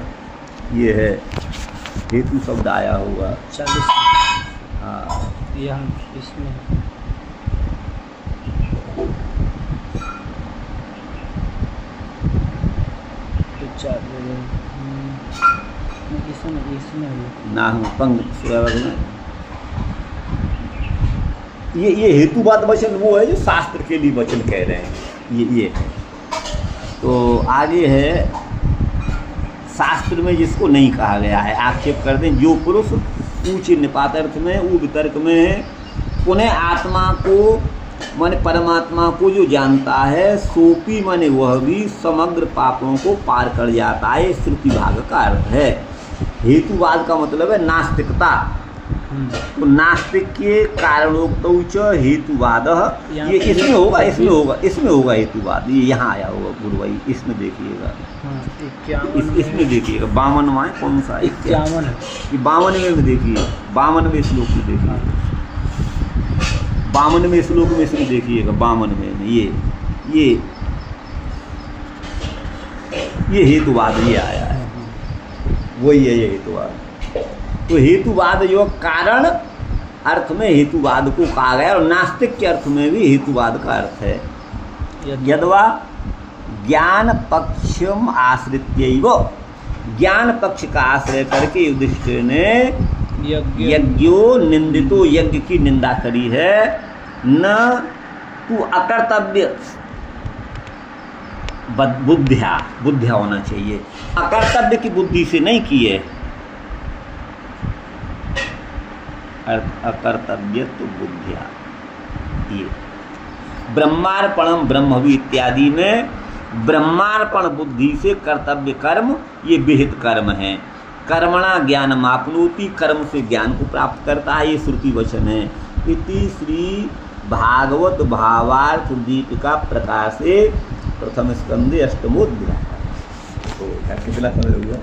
ये है हेतु शब्द आया होगा 40। हाँ, यहाँ इसमें ना हम पंग में ये हेतुवाद वचन वो है जो शास्त्र के लिए वचन कह रहे हैं, ये है। तो आगे है शास्त्र में जिसको नहीं कहा गया है, आक्षेप करते हैं जो पुरुष ऊंचे निपात अर्थ में, वो वितर्क में है। पुनः आत्मा को माने परमात्मा को जो जानता है, सोपी माने वह भी समग्र पापों को पार कर जाता है। श्रुति भाग का अर्थ है। हेतुवाद का मतलब है नास्तिकता। तो नास्तिक के कारणोक्त हेतुवाद, ये इसमें होगा, इसमें होगा, इसमें होगा हेतुवाद। ये यहाँ आया होगा गुरु भाई, इसमें देखिएगा, इसमें देखिएगा 52वां कौन सा 51 है, ये 52वें में देखिए, 52वें श्लोक में देखिए, 52वें श्लोक में इसमें देखिएगा, 52वें में ये हेतुवाद ये आया है, वही है ये हेतुवाद। तो हेतुवाद जो कारण अर्थ में हेतुवाद को कहा गया, और नास्तिक के अर्थ में भी हेतुवाद का अर्थ है। यद्वा ज्ञान पक्षम आश्रित्यैव, ज्ञान पक्ष का आश्रय करके युधिष्ठिर ने यज्ञो निंदितो, यज्ञ की निंदा करी है। न तू अकर्तव्य बुद्धिया होना चाहिए, अकर्तव्य की बुद्धि से नहीं की है। अकर्तव्य तो बुद्धिया, ये ब्रह्मार्पणम ब्रह्मवि इत्यादि में ब्रह्मार्पण बुद्धि से कर्तव्य कर्म ये विहित कर्म है। कर्मणा ज्ञान मापनोति, कर्म से ज्ञान को प्राप्त करता है, ये श्रुति वचन है। इति श्री भागवत भावार्थ दीपिका प्रकाशे प्रथम स्कंदे अष्टमोध्याय। तो कितना समय हो गया?